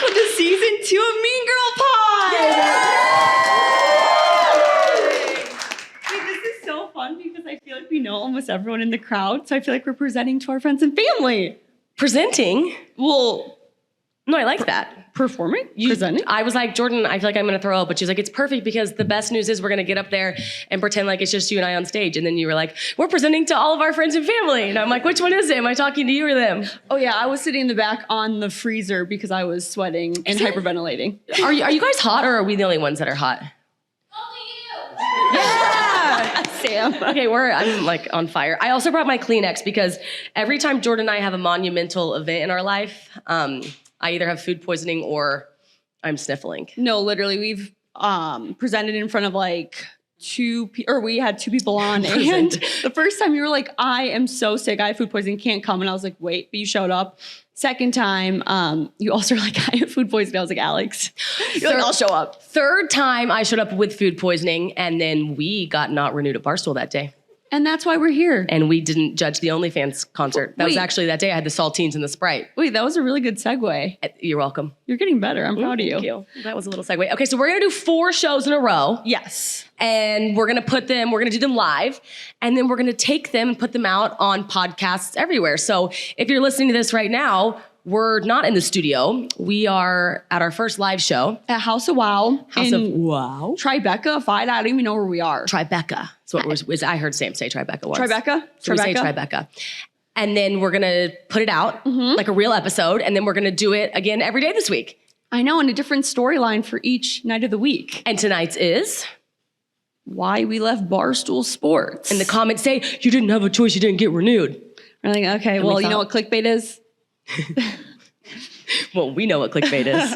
welcome to season 2 of Mean Girl Pod. Wait, this is so fun because I feel like we know almost everyone in the crowd, so I feel like we're presenting to our friends and family. Presenting? Well, no, I like that. Performing? Presenting? I was like, Jordan, I feel like I'm going to throw up. But she's like, it's perfect because the best news is we're going to get up there and pretend like it's just you and I on stage. And then you were like, we're presenting to all of our friends and family. And I'm like, which one is it? Am I talking to you or them? Oh, yeah. I was sitting in the back on the freezer because I was sweating and hyperventilating. Are you guys hot or are we the only ones that are hot? Only you. Yeah. Sam. Okay, I'm like on fire. I also brought my Kleenex because every time Jordan and I have a monumental event in our life, I either have food poisoning or I'm sniffling. No, literally, we've presented in front of like we had 2 people on, and the first time you were like, I am so sick, I have food poisoning, can't come, and I was like, wait, but you showed up. Second time, you also were like, I have food poisoning. I was like, Alex, you're like, I'll show up. Third time I showed up with food poisoning, and then we got not renewed at Barstool that day. And that's why we're here. And we didn't judge the OnlyFans concert. That was actually that day I had the saltines and the Sprite. Wait, that was a really good segue. You're welcome. You're getting better. I'm proud of you. Thank you. That was a little segue. Okay, so we're going to do 4 shows in a row. Yes. And we're going to do them live. And then we're going to take them and put them out on podcasts everywhere. So if you're listening to this right now, we're not in the studio. We are at our first live show. At House of Wow. House of Wow. Tribeca. I don't even know where we are. Tribeca. So what was I heard Sam say Tribeca once. Tribeca? So we say Tribeca. And then we're going to put it out like a real episode. And then we're going to do it again every day this week. I know, and a different storyline for each night of the week. And tonight's is... why we left Barstool Sports. And the comments say, you didn't have a choice, you didn't get renewed. We're like, okay, well, you know what clickbait is? Well, we know what clickbait is.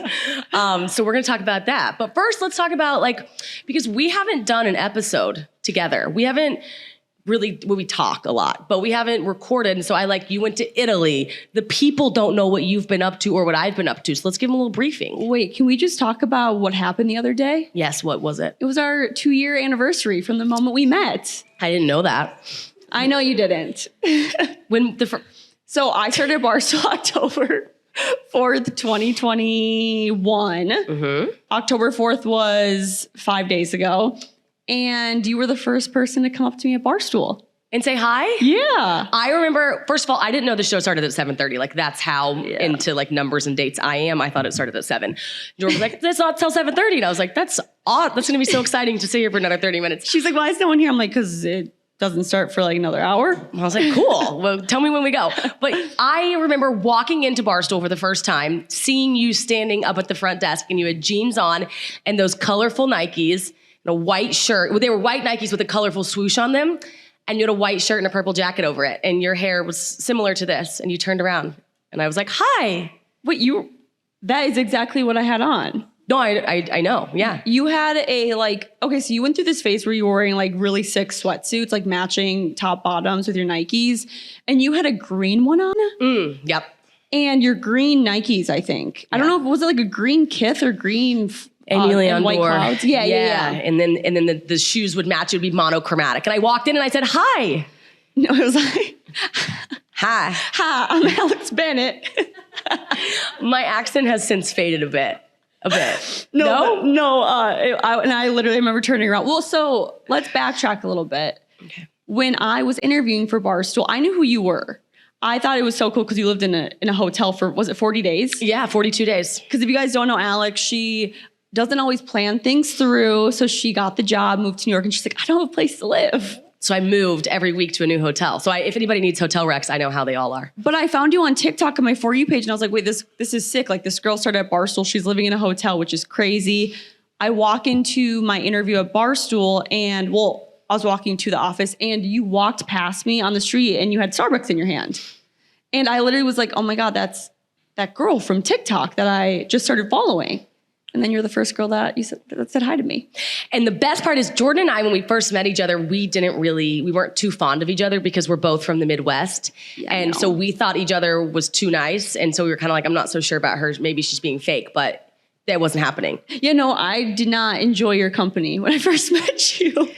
So we're going to talk about that. But first, let's talk about because we haven't done an episode together. We haven't really, we talk a lot, but we haven't recorded. And so you went to Italy. The people don't know what you've been up to or what I've been up to. So let's give them a little briefing. Wait, can we just talk about what happened the other day? Yes, what was it? It was our 2-year anniversary from the moment we met. I didn't know that. I know you didn't. So I started at Barstool October 4th, 2021. Mm-hmm. October 4th was 5 days ago. And you were the first person to come up to me at Barstool. And say hi? Yeah. I remember, first of all, I didn't know the show started at 7:30. That's how into numbers and dates I am. I thought it started at 7. Jordan was like, it's not till 7:30. And I was like, that's odd. That's going to be so exciting to stay here for another 30 minutes. She's like, why is no one here? I'm like, because it doesn't start for another hour. And I was like, cool. Well, tell me when we go. But I remember walking into Barstool for the first time, seeing you standing up at the front desk, and you had jeans on and those colorful Nikes and a white shirt. Well, they were white Nikes with a colorful swoosh on them. And you had a white shirt and a purple jacket over it. And your hair was similar to this. And you turned around. And I was like, hi. Wait, that is exactly what I had on. No, I know. Yeah. You had so you went through this phase where you were wearing really sick sweatsuits, matching top bottoms with your Nikes. And you had a green one on? Yep. And your green Nikes, I think. Yeah. I don't know, was it a green Kith or green... and white clouds. Yeah. And then the shoes would match. It would be monochromatic. And I walked in and I said, hi. No, it was like, hi. Hi, I'm Alex Bennett. My accent has since faded a bit. No. I literally remember turning around. Well, so let's backtrack a little bit. Okay. When I was interviewing for Barstool, I knew who you were. I thought it was so cool because you lived in a hotel for, was it 40 days? Yeah, 42 days. Because if you guys don't know Alex, she doesn't always plan things through. So she got the job, moved to New York, and she's like, I don't have a place to live. So I moved every week to a new hotel. So if anybody needs hotel recs, I know how they all are. But I found you on TikTok on my For You page, and I was like, wait, this is sick. This girl started at Barstool. She's living in a hotel, which is crazy. I walk into my interview at Barstool, and I was walking to the office, and you walked past me on the street, and you had Starbucks in your hand. And I literally was like, oh my God, that's that girl from TikTok that I just started following. And then you're the first girl that said hi to me. And the best part is Jordan and I, when we first met each other, we weren't too fond of each other because we're both from the Midwest. Yeah, and so we thought each other was too nice. And so we were kind of like, I'm not so sure about her. Maybe she's being fake, but that wasn't happening. Yeah, no, I did not enjoy your company when I first met you.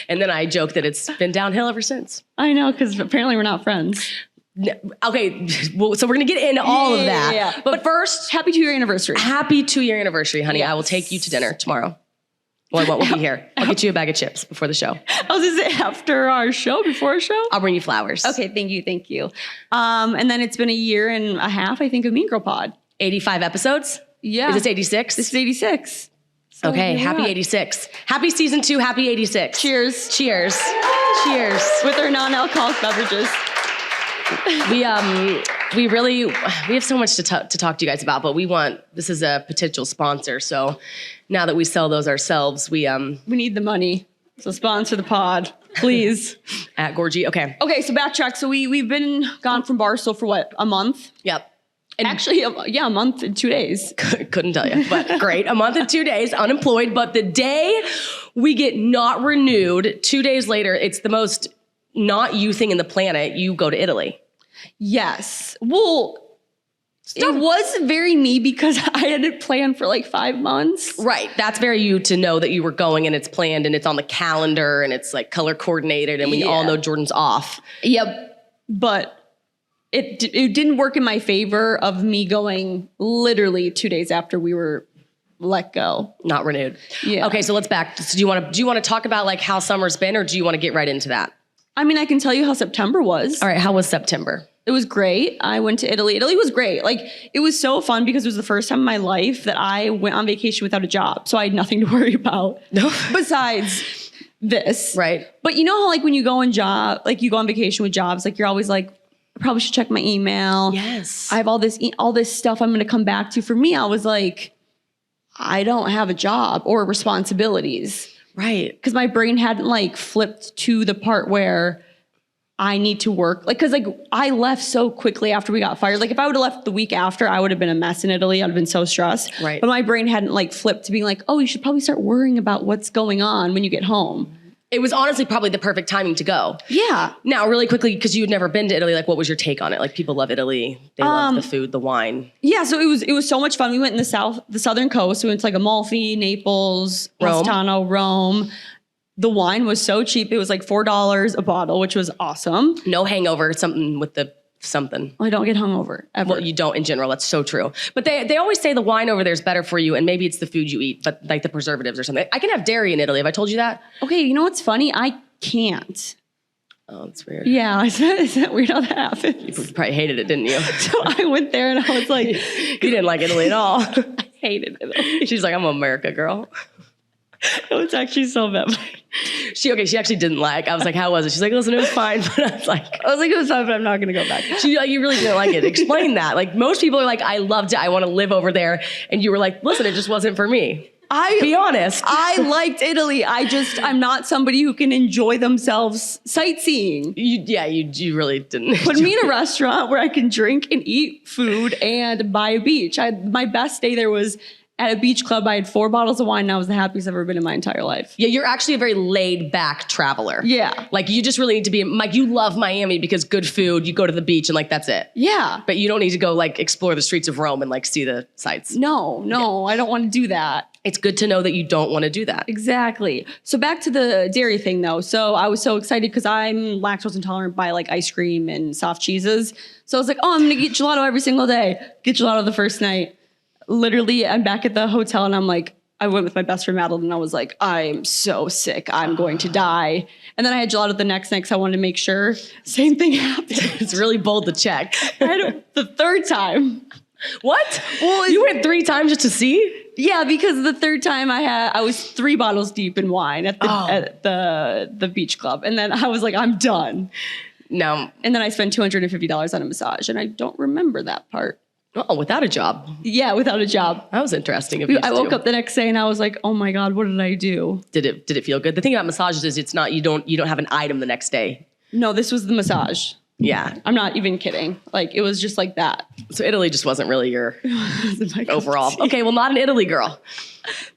And then I joked that it's been downhill ever since. I know, because apparently we're not friends. Okay, well, so we're gonna get into all of that. Yeah. But first, Happy 2-year anniversary. happy 2-year anniversary, honey. Yes. I will take you to dinner tomorrow. Well, I won't. We'll be here. I'll get you a bag of chips before the show. I was gonna say after our show, before our show. I'll bring you flowers. Okay, thank you. And then it's been a year and a half, I think, of Mean Girl Pod. 85 episodes? Yeah. Is this 86? This is 86. So Okay, yeah. happy 86. Happy season 2, happy 86. Cheers. Cheers. Cheers. With our non-alcoholic beverages. We have so much to talk to you guys about, but this is a potential sponsor. So now that we sell those ourselves, we need the money. So sponsor the pod, please. at Gorgie. Okay. Okay, so backtrack. So we've been gone from Barstool for what, a month? Yep. And Actually, a month and 2 days. couldn't tell you, but great. A month and 2 days, unemployed. But the day we get not renewed, 2 days later, it's the most not you thing in the planet. You go to Italy. Yes. Well, it was very me because I had it planned for like 5 months. Right. That's very you to know that you were going and it's planned and it's on the calendar and it's like color coordinated and we all know Jordan's off. Yep. But it didn't work in my favor of me going literally 2 days after we were let go. Not renewed. Yeah. Okay, so let's back. So do you want to talk about like how summer's been or do you want to get right into that? I mean, I can tell you how September was. All right, how was September? It was great. I went to Italy. Italy was great. Like, it was so fun because it was the first time in my life that I went on vacation without a job. So I had nothing to worry about besides this. Right. But you know how like when you go on vacation with jobs, like you're always like, I probably should check my email. Yes. I have all this stuff I'm going to come back to. For me, I was like, I don't have a job or responsibilities. Right. Because my brain hadn't like flipped to the part where I need to work. Like, because like I left so quickly after we got fired. Like if I would have left the week after, I would have been a mess in Italy. I'd have been so stressed. Right. But my brain hadn't like flipped to being like, oh, you should probably start worrying about what's going on when you get home. It was honestly probably the perfect timing to go. Yeah. Now, really quickly, because you had never been to Italy, like what was your take on it? Like people love Italy. They love the food, the wine. Yeah, so it was so much fun. We went in the southern coast. We went to like Amalfi, Naples, Rome. Positano, Rome. The wine was so cheap. It was like $4 a bottle, which was awesome. No hangover, something with the something. I don't get hungover ever. Well, you don't in general. That's so true. But they always say the wine over there is better for you, and maybe it's the food you eat, but like the preservatives or something. I can have dairy in Italy. Have I told you that? Okay, you know what's funny? I can't. Oh, that's weird. Yeah, is that weird how that happened? You probably hated it, didn't you? So I went there and I was like, You didn't like Italy at all. I hated it. She's like, I'm an America girl. It was actually so bad. She actually didn't like. I was like, how was it? She's like, listen, it was fine. But I was like, it was fun, but I'm not going to go back. you really didn't like it. Explain that. Like most people are like, I loved it. I want to live over there. And you were like, listen, it just wasn't for me. Be honest. I liked Italy. I'm not somebody who can enjoy themselves sightseeing. You really didn't. Put me in a restaurant where I can drink and eat food and by a beach. My best day there was at a beach club. I had 4 bottles of wine and I was the happiest I've ever been in my entire life. Yeah, you're actually a very laid back traveler. Yeah. Like you just really need to be, like you love Miami because good food, you go to the beach and like that's it. Yeah. But you don't need to go like explore the streets of Rome and like see the sights. No, I don't want to do that. It's good to know that you don't want to do that. Exactly. So back to the dairy thing though. So I was so excited because I'm lactose intolerant by like ice cream and soft cheeses. So I was like, oh, I'm going to get gelato every single day. Get gelato the first night. Literally, I'm back at the hotel and I'm like, I went with my best friend Madeline and I was like, I'm so sick. I'm going to die. And then I had gelato the next night because I wanted to make sure. Same thing happened. It's really bold to check. I had it the third time. What? Well, you went 3 times just to see? Yeah, because the third time I was 3 bottles deep in wine at the beach club. And then I was like, I'm done. No. And then I spent $250 on a massage and I don't remember that part. Oh, without a job. Yeah, without a job. That was interesting. I woke up the next day and I was like, "Oh my God, what did I do?" Did it feel good? The thing about massages is it's not you don't have an item the next day. No, this was the massage. Yeah, I'm not even kidding. Like it was just like that. So Italy just wasn't really your overall. Okay, well, not an Italy girl,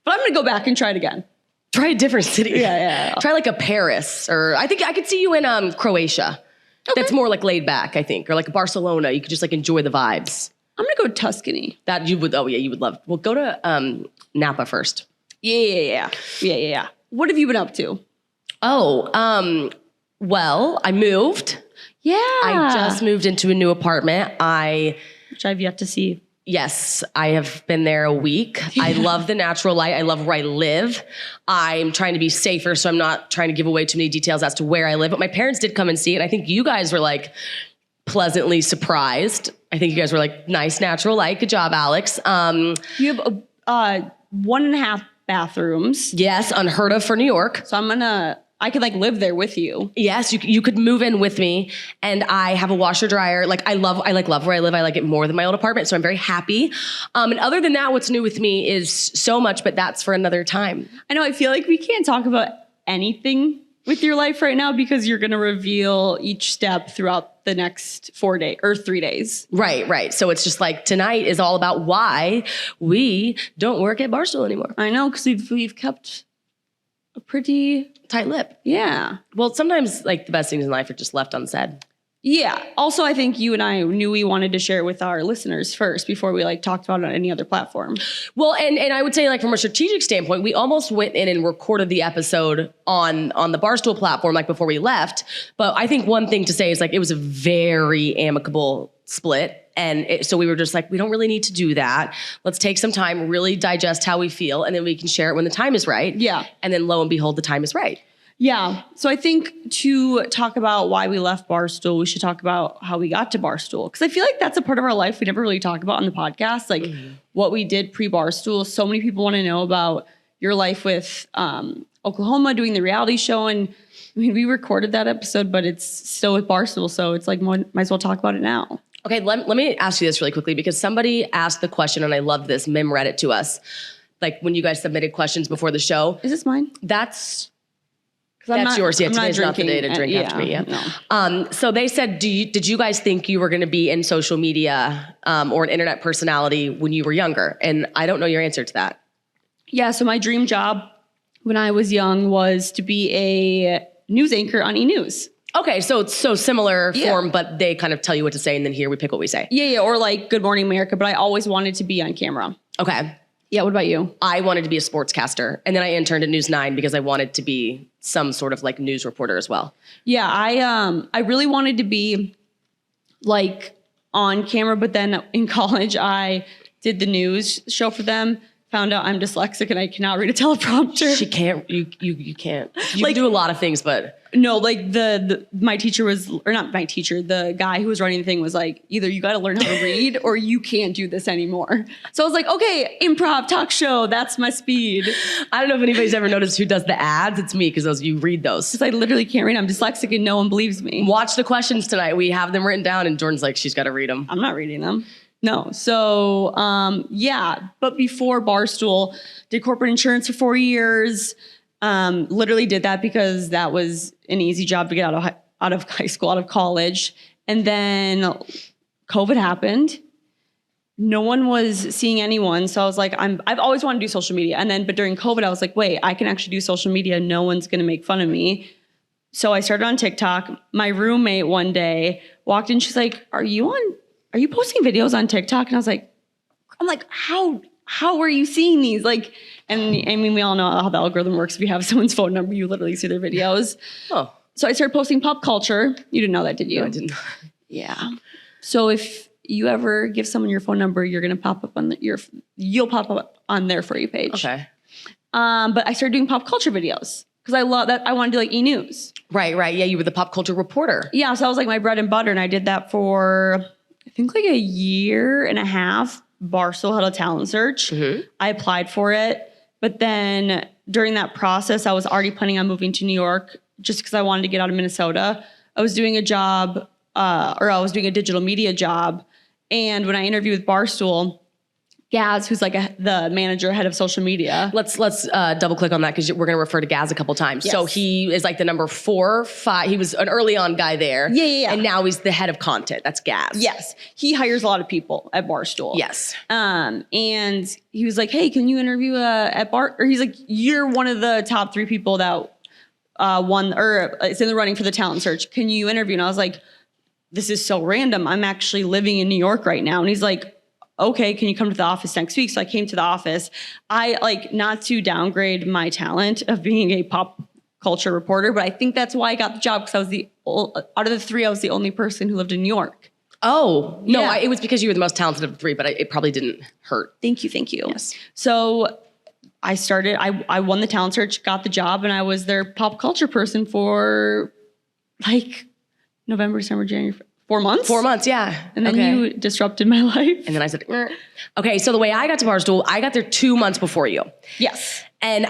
but I'm gonna go back and try it again. Try a different city. Yeah. Try like a Paris, or I think I could see you in Croatia. Okay. That's more like laid back, I think, or like Barcelona. You could just like enjoy the vibes. I'm gonna go to Tuscany. That you would. Oh yeah, you would love. Well, go to Napa first. Yeah. What have you been up to? Oh, well, I moved. Yeah. I just moved into a new apartment. Which I've yet to see. Yes, I have been there a week. I love the natural light. I love where I live. I'm trying to be safer, so I'm not trying to give away too many details as to where I live. But my parents did come and see it. I think you guys were like pleasantly surprised. I think you guys were like, nice natural light. Good job, Alex. You have 1.5 bathrooms. Yes, unheard of for New York. So I could like live there with you. Yes, you could move in with me, and I have a washer dryer. Like I love where I live. I like it more than my old apartment, so I'm very happy. And other than that, what's new with me is so much, but that's for another time. I know. I feel like we can't talk about anything with your life right now because you're going to reveal each step throughout the next 4 days or 3 days. Right. So it's just like tonight is all about why we don't work at Barstool anymore. I know, because we've kept a pretty tight lip. Yeah. Well, sometimes like the best things in life are just left unsaid. Yeah. Also, I think you and I knew we wanted to share it with our listeners first before we like talked about it on any other platform. Well, and I would say like from a strategic standpoint, we almost went in and recorded the episode on the Barstool platform like before we left. But I think one thing to say is like it was a very amicable split. And so we were just like, we don't really need to do that. Let's take some time, really digest how we feel, and then we can share it when the time is right. Yeah. And then lo and behold, the time is right. Yeah. So I think to talk about why we left Barstool, we should talk about how we got to Barstool. Because I feel like that's a part of our life we never really talk about on the podcast. Like what we did pre-Barstool. So many people want to know about your life with Oklahoma, doing the reality show. And I mean, we recorded that episode, but it's still with Barstool. So it's like, might as well talk about it now. Okay, let me ask you this really quickly because somebody asked the question and I love this. Mim read it to us. Like when you guys submitted questions before the show. Is this mine? That's That's yours. Yeah, I'm today's not the day to drink after me. Yeah. No. So they said, did you guys think you were going to be in social media or an internet personality when you were younger? And I don't know your answer to that. Yeah. So my dream job when I was young was to be a news anchor on E! News. Okay, so it's so similar form, but they kind of tell you what to say, and then here we pick what we say. Yeah, or like Good Morning America, but I always wanted to be on camera. Okay. Yeah, what about you? I wanted to be a sportscaster, and then I interned at News 9 because I wanted to be some sort of like news reporter as well. Yeah, I really wanted to be like on camera, but then in college I did the news show for them. Found out I'm dyslexic and I cannot read a teleprompter. She can't. You can't. You can do a lot of things, but no. Like my teacher was, or not my teacher. The guy who was running the thing was like, either you got to learn how to read or you can't do this anymore. So I was like, okay, improv, talk show. That's my speed. I don't know if anybody's ever noticed who does the ads. It's me because you read those. Because I literally can't read. I'm dyslexic and no one believes me. Watch the questions tonight. We have them written down, and Jordan's like, she's got to read them. I'm not reading them. No. So, yeah. But before Barstool, did corporate insurance for 4 years. Literally did that because that was an easy job to get out of high school, out of college. And then COVID happened. No one was seeing anyone. So I was like, I've always wanted to do social media. But during COVID, I was like, wait, I can actually do social media. No one's going to make fun of me. So I started on TikTok. My roommate one day walked in. She's like, are you posting videos on TikTok? And I'm like, how are you seeing these? Like, and I mean, we all know how the algorithm works. If you have someone's phone number, you literally see their videos. Oh. So I started posting pop culture. You didn't know that, did you? No, I didn't. Yeah. So if you ever give someone your phone number, you're going to pop up on you'll pop up on their For You page. Okay. But I started doing pop culture videos because I love that. I want to do like E! News. Right. Yeah. You were the pop culture reporter. Yeah. So I was like my bread and butter. And I did that for, I think like a year and a half. Barstool had a talent search. Mm-hmm. I applied for it. But then during that process, I was already planning on moving to New York just because I wanted to get out of Minnesota. I was doing a job, or I was doing a digital media job. And when I interviewed with Barstool, Gaz, who's like the manager, head of social media. Let's double click on that because we're going to refer to Gaz a couple times. Yes. So he is like the number 4 or 5. He was an early on guy there. Yeah. And now he's the head of content. That's Gaz. Yes. He hires a lot of people at Barstool. Yes. And he was like, hey, can you interview at Bar? Or he's like, you're one of the top 3 people that won, or it's in the running for the talent search. Can you interview? And I was like, this is so random. I'm actually living in New York right now. And he's like, okay, can you come to the office next week? So I came to the office. I not to downgrade my talent of being a pop culture reporter, but I think that's why I got the job, because I was out of the three, I was the only person who lived in New York. Oh, no, Yeah. it was because you were the most talented of the three, but it probably didn't hurt. Thank you. Yes. So I won the talent search, got the job, and I was their pop culture person for like November, December, January, 4 months. 4 months, yeah. And then you disrupted my life. And then I said, okay, so the way I got to Barstool, I got there 2 months before you. Yes. And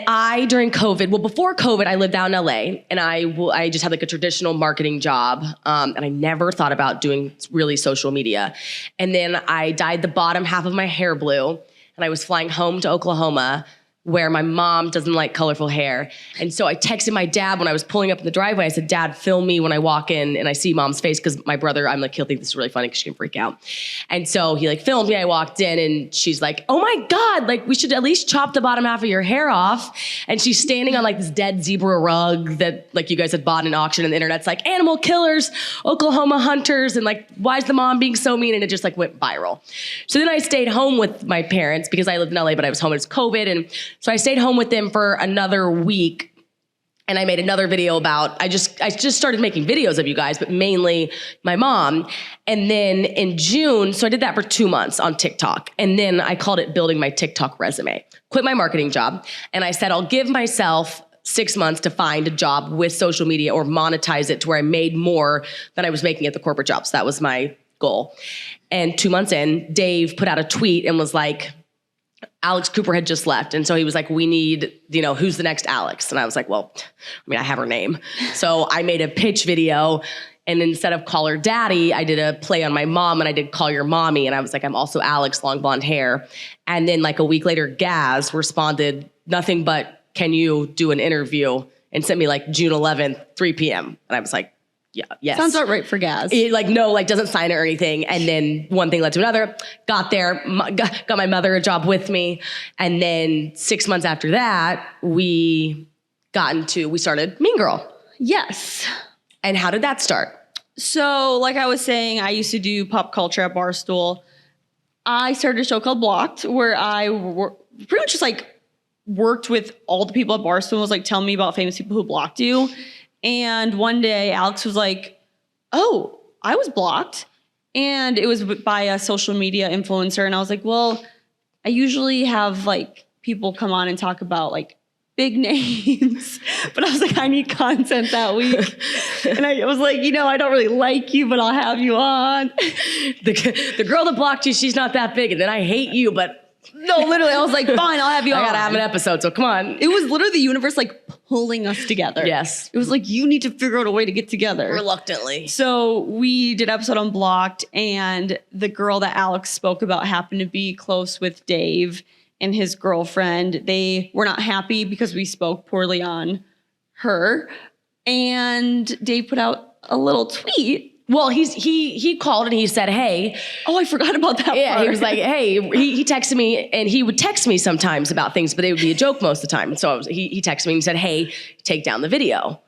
during COVID, before COVID, I lived out in LA, and I just had like a traditional marketing job, and I never thought about doing really social media. And then I dyed the bottom half of my hair blue, and I was flying home to Oklahoma, where my mom doesn't like colorful hair. And so I texted my dad when I was pulling up in the driveway. I said, Dad, film me when I walk in and I see Mom's face, because my brother, I'm like, he'll think this is really funny because she can freak out. And so he like filmed me. I walked in and she's like, oh my God, like we should at least chop the bottom half of your hair off. And she's standing on like this dead zebra rug that like you guys had bought in an auction, and the internet's like, animal killers, Oklahoma hunters, and like, why is the mom being so mean? And it just like went viral. So then I stayed home with my parents because I lived in LA, but I was home. It was COVID. And so I stayed home with them for another week, and I made another video about, I just started making videos of you guys, but mainly my mom. And then in June, so I did that for 2 months on TikTok. And then I called it building my TikTok resume. Quit my marketing job. And I said, I'll give myself 6 months to find a job with social media or monetize it to where I made more than I was making at the corporate job. So that was my goal. And 2 months in, Dave put out a tweet and was like, Alex Cooper had just left. And so he was like, we need, who's the next Alex? And I was like, well, I have her name. So I made a pitch video, and instead of call her daddy, I did a play on my mom, and I did call your mommy. And I was like, I'm also Alex, long blonde hair. And then like a week later, Gaz responded, nothing but, can you do an interview? And sent me like June 11th, 3 p.m. And I was like, yeah, yes. Sounds about right for Gaz. Doesn't sign it or anything. And then one thing led to another. Got there, got my mother a job with me. And then 6 months after that, we started Mean Girl. Yes. And how did that start? So like I was saying, I used to do pop culture at Barstool. I started a show called Blocked, where I pretty much just like worked with all the people at Barstool and was like, tell me about famous people who blocked you. And one day Alex was like, oh, I was blocked. And it was by a social media influencer. And I was like, well, I usually have like people come on and talk about like big names. But I was like, I need content that week. And I was like, I don't really like you, but I'll have you on. The girl that blocked you, she's not that big. And then I hate you, but no, literally, I was like, fine, I'll have you on. I gotta have an episode, so come on. It was literally the universe like pulling us together. Yes. It was like, you need to figure out a way to get together. Reluctantly. So we did an episode on Blocked, and the girl that Alex spoke about happened to be close with Dave and his girlfriend. They were not happy because we spoke poorly on her. And Dave put out a little tweet. Well, he called and he said, hey. Oh, I forgot about that Yeah, part. he was like, hey, he texted me, and he would text me sometimes about things, but it would be a joke most of the time. And so he texted me and said, hey, take down the video.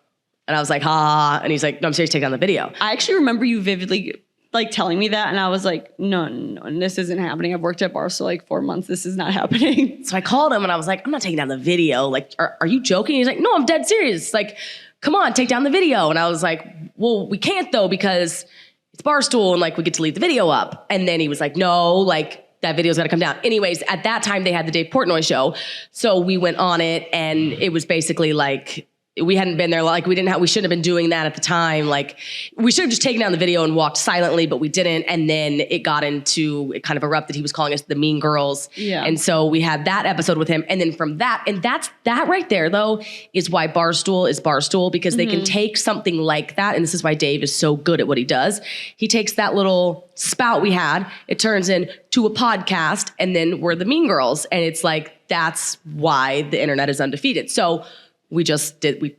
And I was like, ha. And he's like, no, I'm serious, take down the video. I actually remember you vividly like telling me that, and I was like, no, this isn't happening. I've worked at Barstool like 4 months. This is not happening. So I called him and I was like, I'm not taking down the video. Like, are you joking? He's like, no, I'm dead serious. Like, come on, take down the video. And I was like, well, we can't though, because it's Barstool and like we get to leave the video up. And then he was like, no, like that video's gotta come down. Anyways, at that time they had the Dave Portnoy show. So we went on it, and it was basically like, we hadn't been there. Like we shouldn't have been doing that at the time. Like we should have just taken down the video and walked silently, but we didn't. And then it kind of erupted. He was calling us the Mean Girls. Yeah. And so we had that episode with him. And then from that, and that right there though, is why Barstool is Barstool, because they can take something like that. And this is why Dave is so good at what he does. He takes that little spout we had, it turns into a podcast, and then we're the Mean Girls. And it's like, that's why the internet is undefeated. So we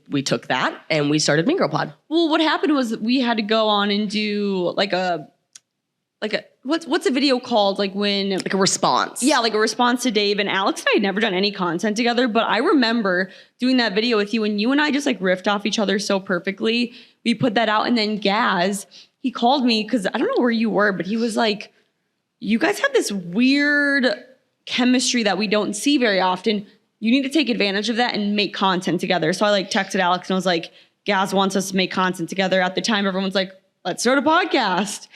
we took that and we started Mean Girl Pod. Well, what happened was we had to go on and do like a what's a video called, like when Like a response. Yeah, like a response to Dave. And Alex and I had never done any content together, but I remember doing that video with you, and you and I just like riffed off each other so perfectly. We put that out, and then Gaz, he called me because I don't know where you were, but he was like, you guys have this weird chemistry that we don't see very often. you need to take advantage of that and make content together. So I like texted Alex and I was like, Gaz wants us to make content together. At the time, everyone's like, let's start a podcast.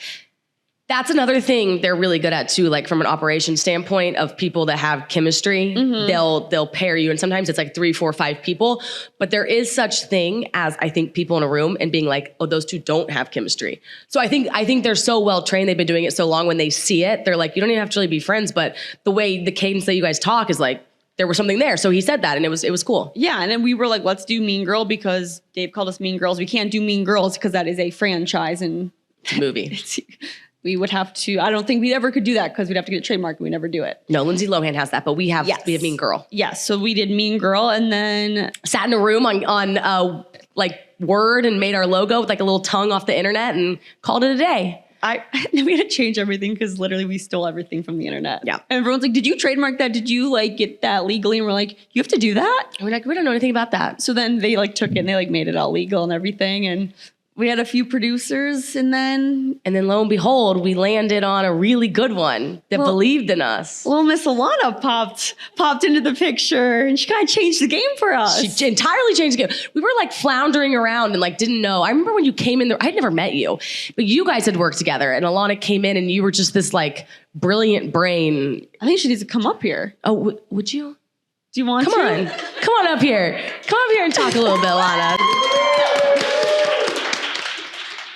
That's another thing they're really good at too, like from an operation standpoint of people that have chemistry, they'll pair you. And sometimes it's like 3, 4, 5 people, but there is such thing as I think people in a room and being like, oh, those two don't have chemistry. So I think they're so well trained. They've been doing it so long. When they see it, they're like, you don't even have to really be friends. But the way the cadence that you guys talk is like, there was something there. So he said that and it was cool. Yeah. And then we were like, let's do Mean Girl because Dave called us Mean Girls. We can't do Mean Girls because that is a franchise and it's a movie. We would have to, I don't think we ever could do that because we'd have to get a trademark and we never do it. No, Lindsay Lohan has that, but we have Mean Girl. Yes. So we did Mean Girl and then sat in a room on like Word and made our logo with like a little tongue off the internet and called it a day. We had to change everything because literally we stole everything from the internet. Yeah. And everyone's like, did you trademark that? Did you like get that legally? And we're like, you have to do that? And we're like, we don't know anything about that. So then they like took it and they like made it all legal and everything. And we had a few producers and then lo and behold, we landed on a really good one that believed in us. Little Miss Alana popped into the picture and she kind of changed the game for us. She entirely changed the game. We were like floundering around and like didn't know. I remember when you came in there, I'd never met you, but you guys had worked together and Alana came in and you were just this like brilliant brain. I think she needs to come up here. Oh, would you? Do you want to? Come on up here. Come up here and talk a little bit, Alana.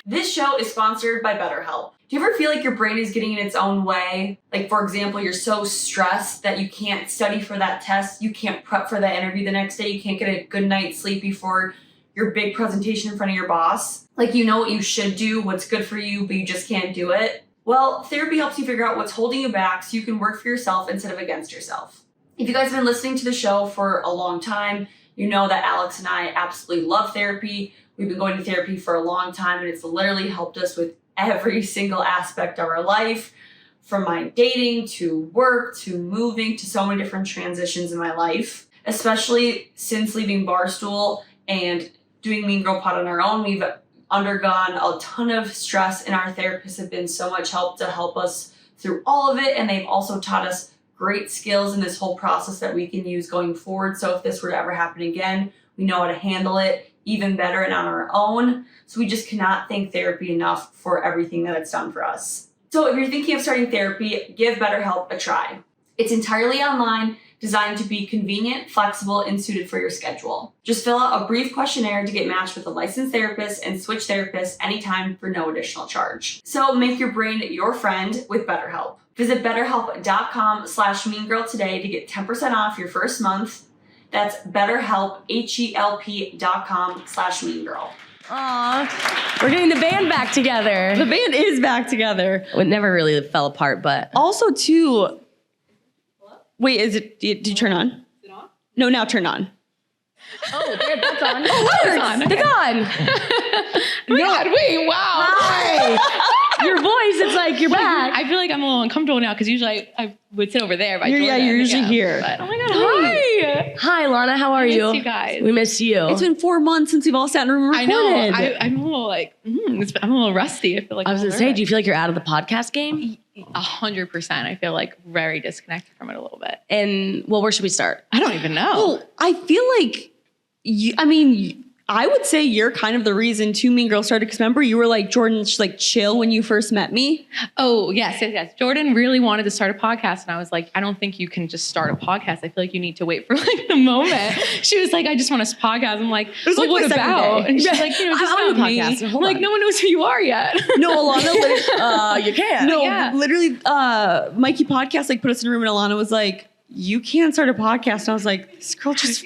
This show is sponsored by BetterHelp. Do you ever feel like your brain is getting in its own way? Like, for example, you're so stressed that you can't study for that test, you can't prep for that interview the next day, you can't get a good night's sleep before your big presentation in front of your boss. Like, you know what you should do, what's good for you, but you just can't do it. Well, therapy helps you figure out what's holding you back so you can work for yourself instead of against yourself. If you guys have been listening to the show for a long time, you know that Alex and I absolutely love therapy. We've been going to therapy for a long time and it's literally helped us with every single aspect of our life, from my dating to work to moving to so many different transitions in my life. Especially since leaving Barstool and doing Mean Girl Pod on our own, we've undergone a ton of stress and our therapists have been so much help to help us through all of it. And they've also taught us great skills in this whole process that we can use going forward. So if this were to ever happen again, we know how to handle it even better and on our own. So we just cannot thank therapy enough for everything that it's done for us. So if you're thinking of starting therapy, give BetterHelp a try. It's entirely online, designed to be convenient, flexible, and suited for your schedule. Just fill out a brief questionnaire to get matched with a licensed therapist and switch therapists anytime for no additional charge. So make your brain your friend with BetterHelp. Visit BetterHelp.com/meangirl today to get 10% off your first month. That's BetterHelp, HELP.com/meangirl. Aw, we're getting the band back together. The band is back together. It never really fell apart, but. Also, too. Wait, did you turn on? Is it on? No, now turn on. Oh, that's on. It's on. Okay. It's on. God, wait, wow. Hi. Your voice, it's like you're back. I feel like I'm a little uncomfortable now because usually I would sit over there by Jordan. Yeah, you're usually here. But, oh my God, hi. Hi, Lana, how are you? I miss you guys. We miss you. It's been 4 months since we've all sat in a room and recorded. I know. I'm a little like, I'm a little rusty. I feel like I was going to say, do you feel like you're out of the podcast game? 100%. I feel like very disconnected from it a little bit. And, well, where should we start? I don't even know. Well, I feel like, I would say you're kind of the reason Two Mean Girls started. Because remember, you were like, Jordan, like chill when you first met me. Oh, yes. Jordan really wanted to start a podcast. And I was like, I don't think you can just start a podcast. I feel like you need to wait for like the moment. She was like, I just want to podcast. I'm like, well, like what about? And she's like, just I about me. podcast. I'm like, no one knows who you are yet. No, Alana, You can. no, Yeah. literally, Mikey Podcast like put us in a room and Alana was like, you can't start a podcast. And I was like, this girl just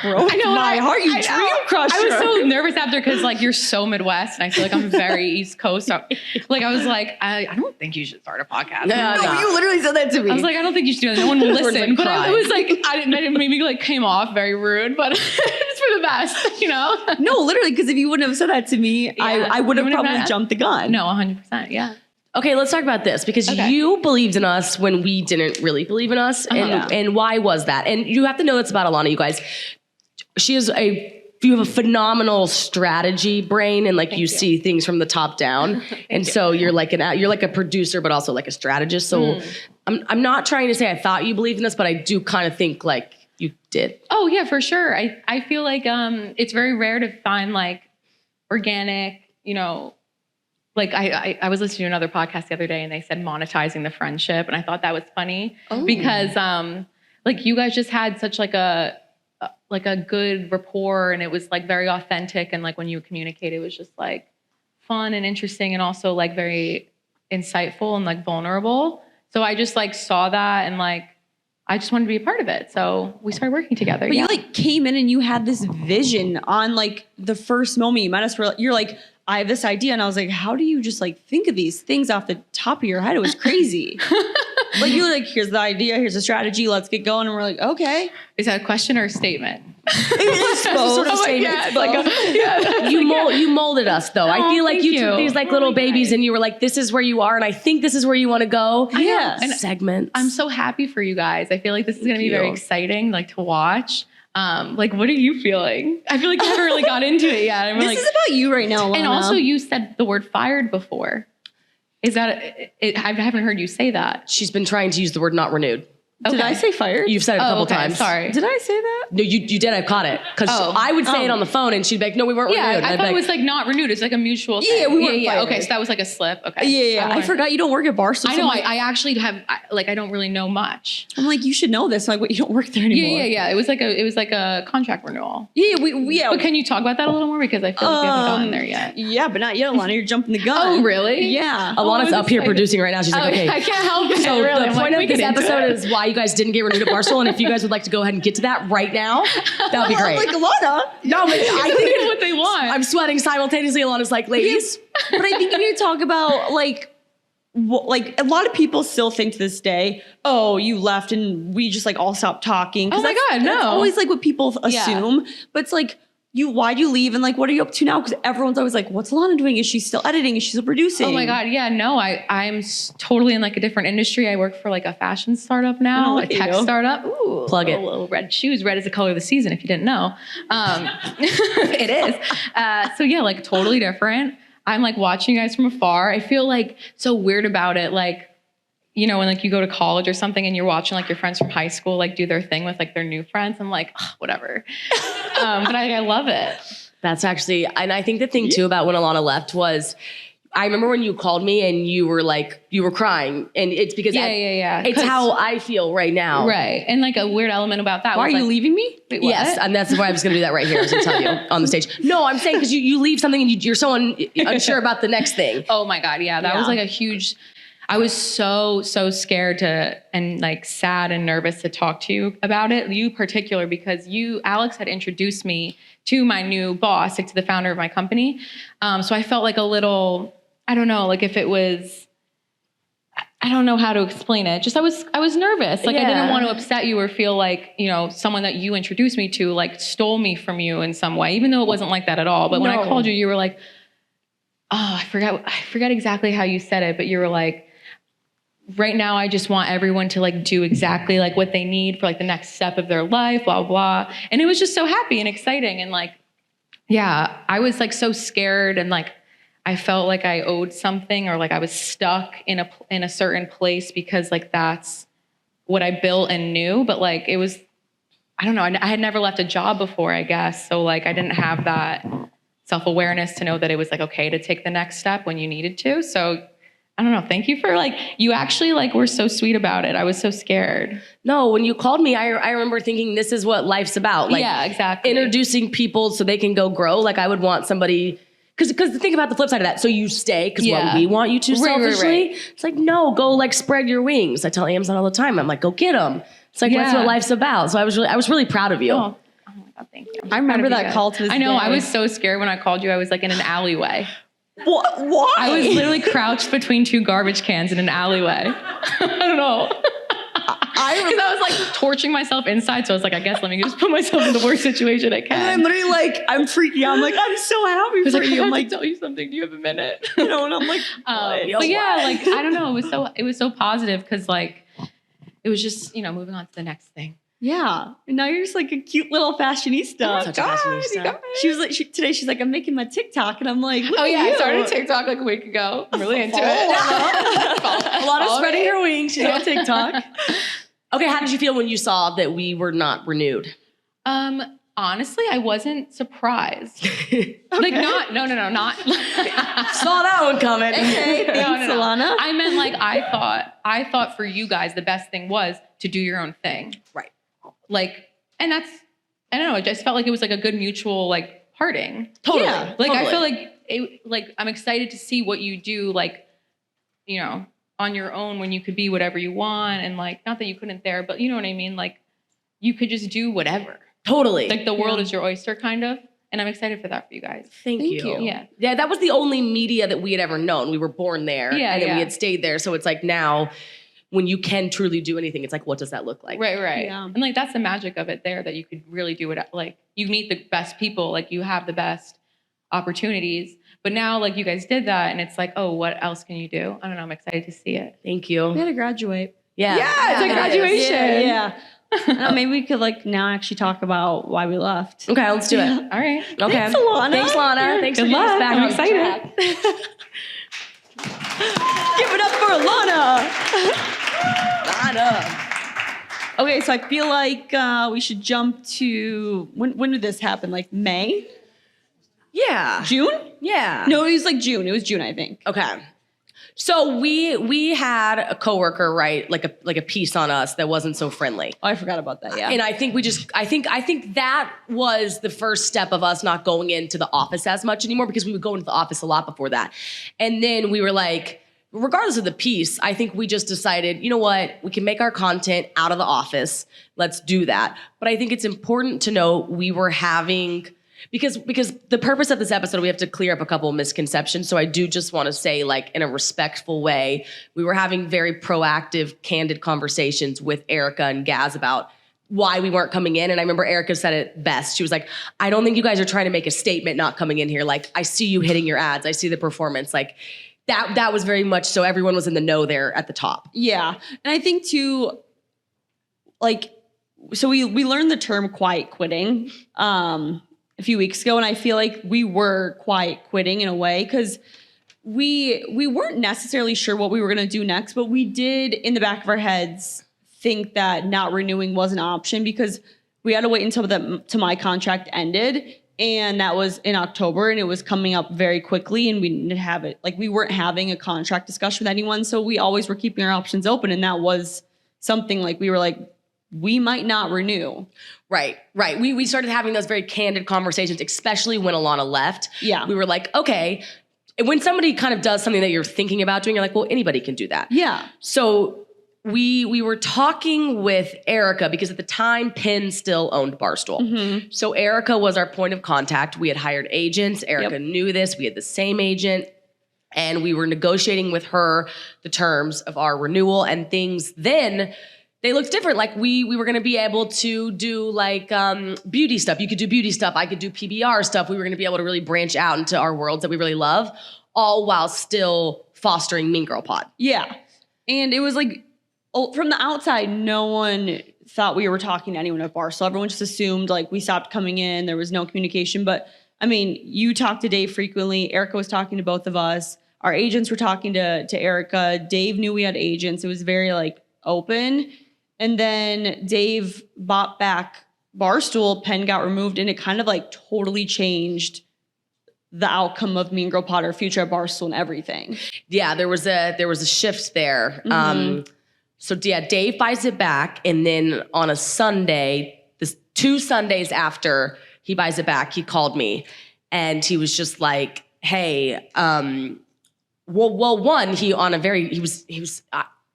broke my heart. You dream crusher. I was so nervous after because like you're so Midwest and I feel like I'm very East Coast. So, like I was like, I don't think you should start a podcast. No, you literally said that to me. I was like, I don't think you should do that. No one will listen. Like but crying. it was like, I didn't maybe like came off very rude, but it's for the best, you know? No, literally, because if you wouldn't have said that to me, I would have probably jumped the gun. No, 100%. Yeah. Okay, let's talk about this because you believed in us when we didn't really believe in us. And why was that? And you have to know this about Alana, you guys. You have a phenomenal strategy brain and like you see things from the top down. And so you're like a producer, but also like a strategist. So I'm not trying to say I thought you believed in us, but I do kind of think like you did? Oh yeah, for sure. I feel like it's very rare to find like organic, like I was listening to another podcast the other day and they said monetizing the friendship. And I thought that was funny because like you guys just had such like a good rapport and it was like very authentic. And like when you communicate, it was just like fun and interesting and also like very insightful and like vulnerable. So I just like saw that and like, I just wanted to be a part of it. So we started working together. But you like came in and you had this vision on like the first moment you met us. You're like, I have this idea. And I was like, how do you just like think of these things off the top of your head? It was crazy. Like you were like, here's the idea. Here's the strategy. Let's get going. And we're like, okay. Is that a question or a statement? It's both. Sort of statement. You molded us though. I feel like you took these like little babies and you were like, this is where you are. And I think this is where you want to go. Yeah. And segments. I'm so happy for you guys. I feel like this is going to be very exciting, like to watch. Like, what are you feeling? I feel like you haven't really got into it yet. This is about you right now, Alana. And also you said the word fired before. Is that, I haven't heard you say that. She's been trying to use the word not renewed. Okay. Did I say fired? You've said it a couple times. Sorry. Did I say that? No, you did. I caught it. Because I would say it on the phone and she'd be like, no, we weren't renewed. I thought it was like not renewed. It's like a mutual thing. Yeah, we weren't fired. Okay, so that was like a slip. Okay. Yeah. I forgot you don't work at Barstool. I know. I actually have, I don't really know much. I'm like, you should know this. I'm like, what, you don't work there anymore. Yeah. It was like a contract renewal. Yeah, But can you talk about that a little more? Because I feel like we haven't gotten there yet. Yeah, but not yet, Alana. You're jumping the gun. Oh, really? Yeah. Alana's up here producing right now. She's like, okay. I can't help it. So really. the point of this episode is why you guys didn't get renewed at Barstool. And if you guys would like to go ahead and get to that right now, that would be great. I'm like, Alana. No, but I think it's what they want. I'm sweating simultaneously. Alana's like, ladies. But I think you need to talk about like a lot of people still think to this day, oh, you left and we just like all stopped talking. Oh my God, no. That's always like what people assume. But it's like, why'd you leave? And like, what are you up to now? Because everyone's always like, what's Alana doing? Is she still editing? Is she still producing? Oh my God. Yeah, no, I'm totally in like a different industry. I work for like a fashion startup now, a tech startup. Ooh, plug it. Little red shoes. Red is the color of the season, if you didn't know. It is. So yeah, like totally different. I'm like watching you guys from afar. I feel like so weird about it. Like, when like you go to college or something and you're watching like your friends from high school like do their thing with like their new friends. I'm like, whatever. But I love it. That's actually, and I think the thing too about when Alana left was, I remember when you called me and you were crying, and it's because it's how I feel right now. Right. And like a weird element about that. Why are you leaving me? Wait, what? Yes, and that's why I was going to do that right here. I was going to tell you on the stage. No, I'm saying because you leave something and you're so unsure about the next thing. Oh my God. Yeah. That was like a huge, I was so scared and like sad and nervous to talk to you about it. You particular, because Alex had introduced me to my new boss, like to the founder of my company. So I felt like a little, I don't know, like if it was, I don't know how to explain it. Just I was nervous. Like I didn't want to upset you or feel like, someone that you introduced me to like stole me from you in some way, even though it wasn't like that at all. But when I called you, you were like, I forgot exactly how you said it, but you were like, right now, I just want everyone to like do exactly like what they need for like the next step of their life, blah, blah. And it was just so happy and exciting. And like, yeah, I was like so scared and like, I felt like I owed something or like I was stuck in a certain place because like that's what I built and knew. But like, it was, I don't know. I had never left a job before, I guess. So like, I didn't have that self-awareness to know that it was like, okay to take the next step when you needed to. So I don't know. Thank you for like, you actually like were so sweet about it. I was so scared. No, when you called me, I remember thinking this is what life's about. Like, yeah, exactly. Introducing people so they can go grow. Like I would want somebody, because think about the flip side of that. So you stay because what we want you to selfishly. Right. It's like, no, go like spread your wings. I tell Amazon all the time. I'm like, go get them. It's like, that's what life's about. So I was really proud of you. Oh my God, thank you. I remember that call to this I know. day. I was so scared when I called you. I was like in an alleyway. What? Why? I was literally crouched between two garbage cans in an alleyway. I don't know. Because I was like torching myself inside. So I was like, I guess let me just put myself in the worst situation I can. And I'm literally like, I'm freaking out. I'm like, I'm so happy for you. I'm like, tell you something. Do you have a minute? And I'm like, but yeah, like, I don't know. It was so positive because like, it was just, moving on to the next thing. Yeah. And now you're just like a cute little fashionista. Such a fashionista. She was like, today she's like, I'm making my TikTok. And I'm like, look at you. I started TikTok like a week ago. I'm really into it. A lot of spreading her wings. She's on TikTok. Okay, how did you feel when you saw that we were not renewed? Honestly, I wasn't surprised. Like not. Saw that one coming. Okay, thanks, Alana. I meant like I thought for you guys the best thing was to do your own thing. Right. Like, and that's, I don't know, it just felt like it was like a good mutual like parting. Totally. Yeah. Like I feel like I'm excited to see what you do, like, you know, on your own when you could be whatever you want, and like not that you couldn't there, but you know what I mean? Like you could just do whatever. Totally. Like the world is your oyster, kind of. And I'm excited for that for you guys. Thank you. Yeah. Yeah, that was the only media that we had ever known. We were born there. Yeah, and then we had stayed there. So it's like now when you can truly do anything, it's like, what does that look like? Right. Yeah. And like that's the magic of it there, that you could really do it. Like you meet the best people, like you have the best opportunities. But now like you guys did that and it's like, oh, what else can you do? I don't know. I'm excited to see it. Thank you. We had to graduate. Yeah. It's like graduation. Yeah. Maybe we could like now actually talk about why we left. Okay, let's do it. All right. Okay. Thanks, Alana. Thanks, Lana. Thanks Good for getting us luck. back I'm on excited. track. Give it up for Alana. Lana. Okay, so I feel like we should jump to when did this happen? Like May? Yeah. June? Yeah. No, it was like June. It was June, I think. Okay. So we had a coworker write like a piece on us that wasn't so friendly. Oh, I forgot about that. Yeah. And I think I think that was the first step of us not going into the office as much anymore, because we would go into the office a lot before that. And then we were like, regardless of the piece, I think we just decided, you know what, we can make our content out of the office. Let's do that. But I think it's important to know we were having, because the purpose of this episode, we have to clear up a couple of misconceptions. So I do just want to say, like, in a respectful way, we were having very proactive, candid conversations with Erica and Gaz about why we weren't coming in. And I remember Erica said it best. She was like, I don't think you guys are trying to make a statement not coming in here. Like, I see you hitting your ads. I see the performance. Like, that was very much so everyone was in the know there at the top. Yeah. And I think too, like, so we learned the term quiet quitting a few weeks ago. And I feel like we were quiet quitting in a way, because we weren't necessarily sure what we were going to do next, but we did in the back of our heads think that not renewing was an option, because we had to wait until my contract ended. And that was in October, and it was coming up very quickly, and we didn't have it. Like, we weren't having a contract discussion with anyone. So we always were keeping our options open. And that was something like, we were like, we might not renew. Right. We started having those very candid conversations, especially when Alana left. Yeah. We were like, okay. And when somebody kind of does something that you're thinking about doing, you're like, well, anybody can do that. Yeah. So we were talking with Erica, because at the time, Penn still owned Barstool. Mm-hmm. So Erica was our point of contact. We had hired agents. Erica knew this. We had the same agent. And we were negotiating with her the terms of our renewal, and things then, they looked different. Like we were going to be able to do like beauty stuff. You could do beauty stuff. I could do PBR stuff. We were going to be able to really branch out into our worlds that we really love, all while still fostering Mean Girl Pod. Yeah. And it was like, from the outside, no one thought we were talking to anyone at Barstool. Everyone just assumed like we stopped coming in. There was no communication. But I mean, you talked to Dave frequently. Erica was talking to both of us. Our agents were talking to Erica. Dave knew we had agents. It was very like open. And then Dave bought back Barstool. Penn got removed, and it kind of like totally changed the outcome of Mean Girl Pod, our future at Barstool, and everything. Yeah, there was a shift there. Mm-hmm. So yeah, Dave buys it back, and then on a Sunday, 2 Sundays after he buys it back, he called me, and he was just like, "Hey, one, he was."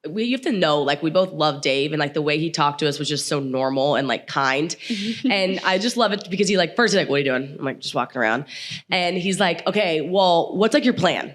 You have to know, like, we both love Dave, and like the way he talked to us was just so normal and like kind. And I just love it because he like, first he's like, what are you doing? I'm like, just walking around. And he's like, okay, well, what's like your plan?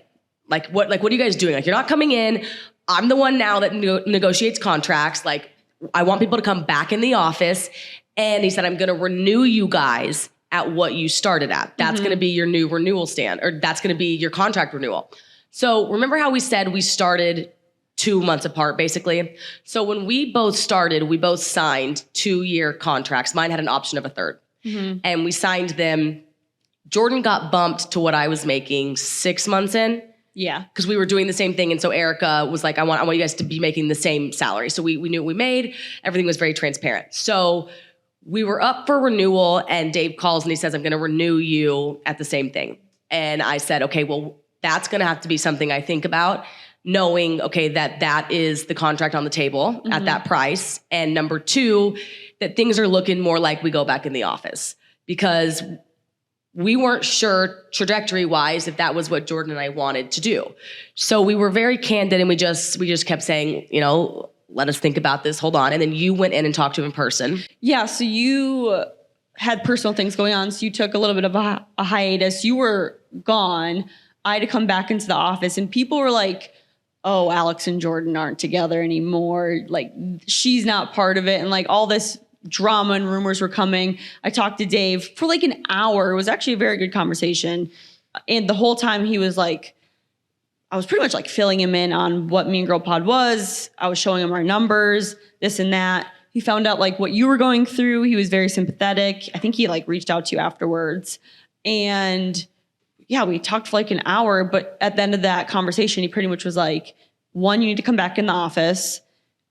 Like, what are you guys doing? Like, you're not coming in. I'm the one now that negotiates contracts. Like, I want people to come back in the office. And he said, I'm going to renew you guys at what you started at. That's going to be your new renewal stand, or that's going to be your contract renewal. So remember how we said we started 2 months apart, basically. So when we both started, we both signed 2-year contracts. Mine had an option of a third. And we signed them. Jordan got bumped to what I was making 6 months in. Yeah. Because we were doing the same thing. And so Erica was like, I want you guys to be making the same salary. So we knew what we made. Everything was very transparent. So we were up for renewal and Dave calls and he says, I'm going to renew you at the same thing. And I said, okay, well, that's going to have to be something I think about, knowing, okay, that is the contract on the table at that price. And number two, that things are looking more like we go back in the office, because we weren't sure trajectory-wise if that was what Jordan and I wanted to do. So we were very candid and we just kept saying, let us think about this, hold on. And then you went in and talked to him in person. Yeah, so you had personal things going on, so you took a little bit of a hiatus. You were gone. I had to come back into the office and people were like, oh, Alex and Jordan aren't together anymore. Like, she's not part of it. And like all this drama and rumors were coming. I talked to Dave for like an hour. It was actually a very good conversation. And the whole time he was like, I was pretty much like filling him in on what Mean Girl Pod was. I was showing him our numbers, this and that. He found out like what you were going through. He was very sympathetic. I think he like reached out to you afterwards. And yeah, we talked for like an hour, but at the end of that conversation, he pretty much was like, 1, you need to come back in the office.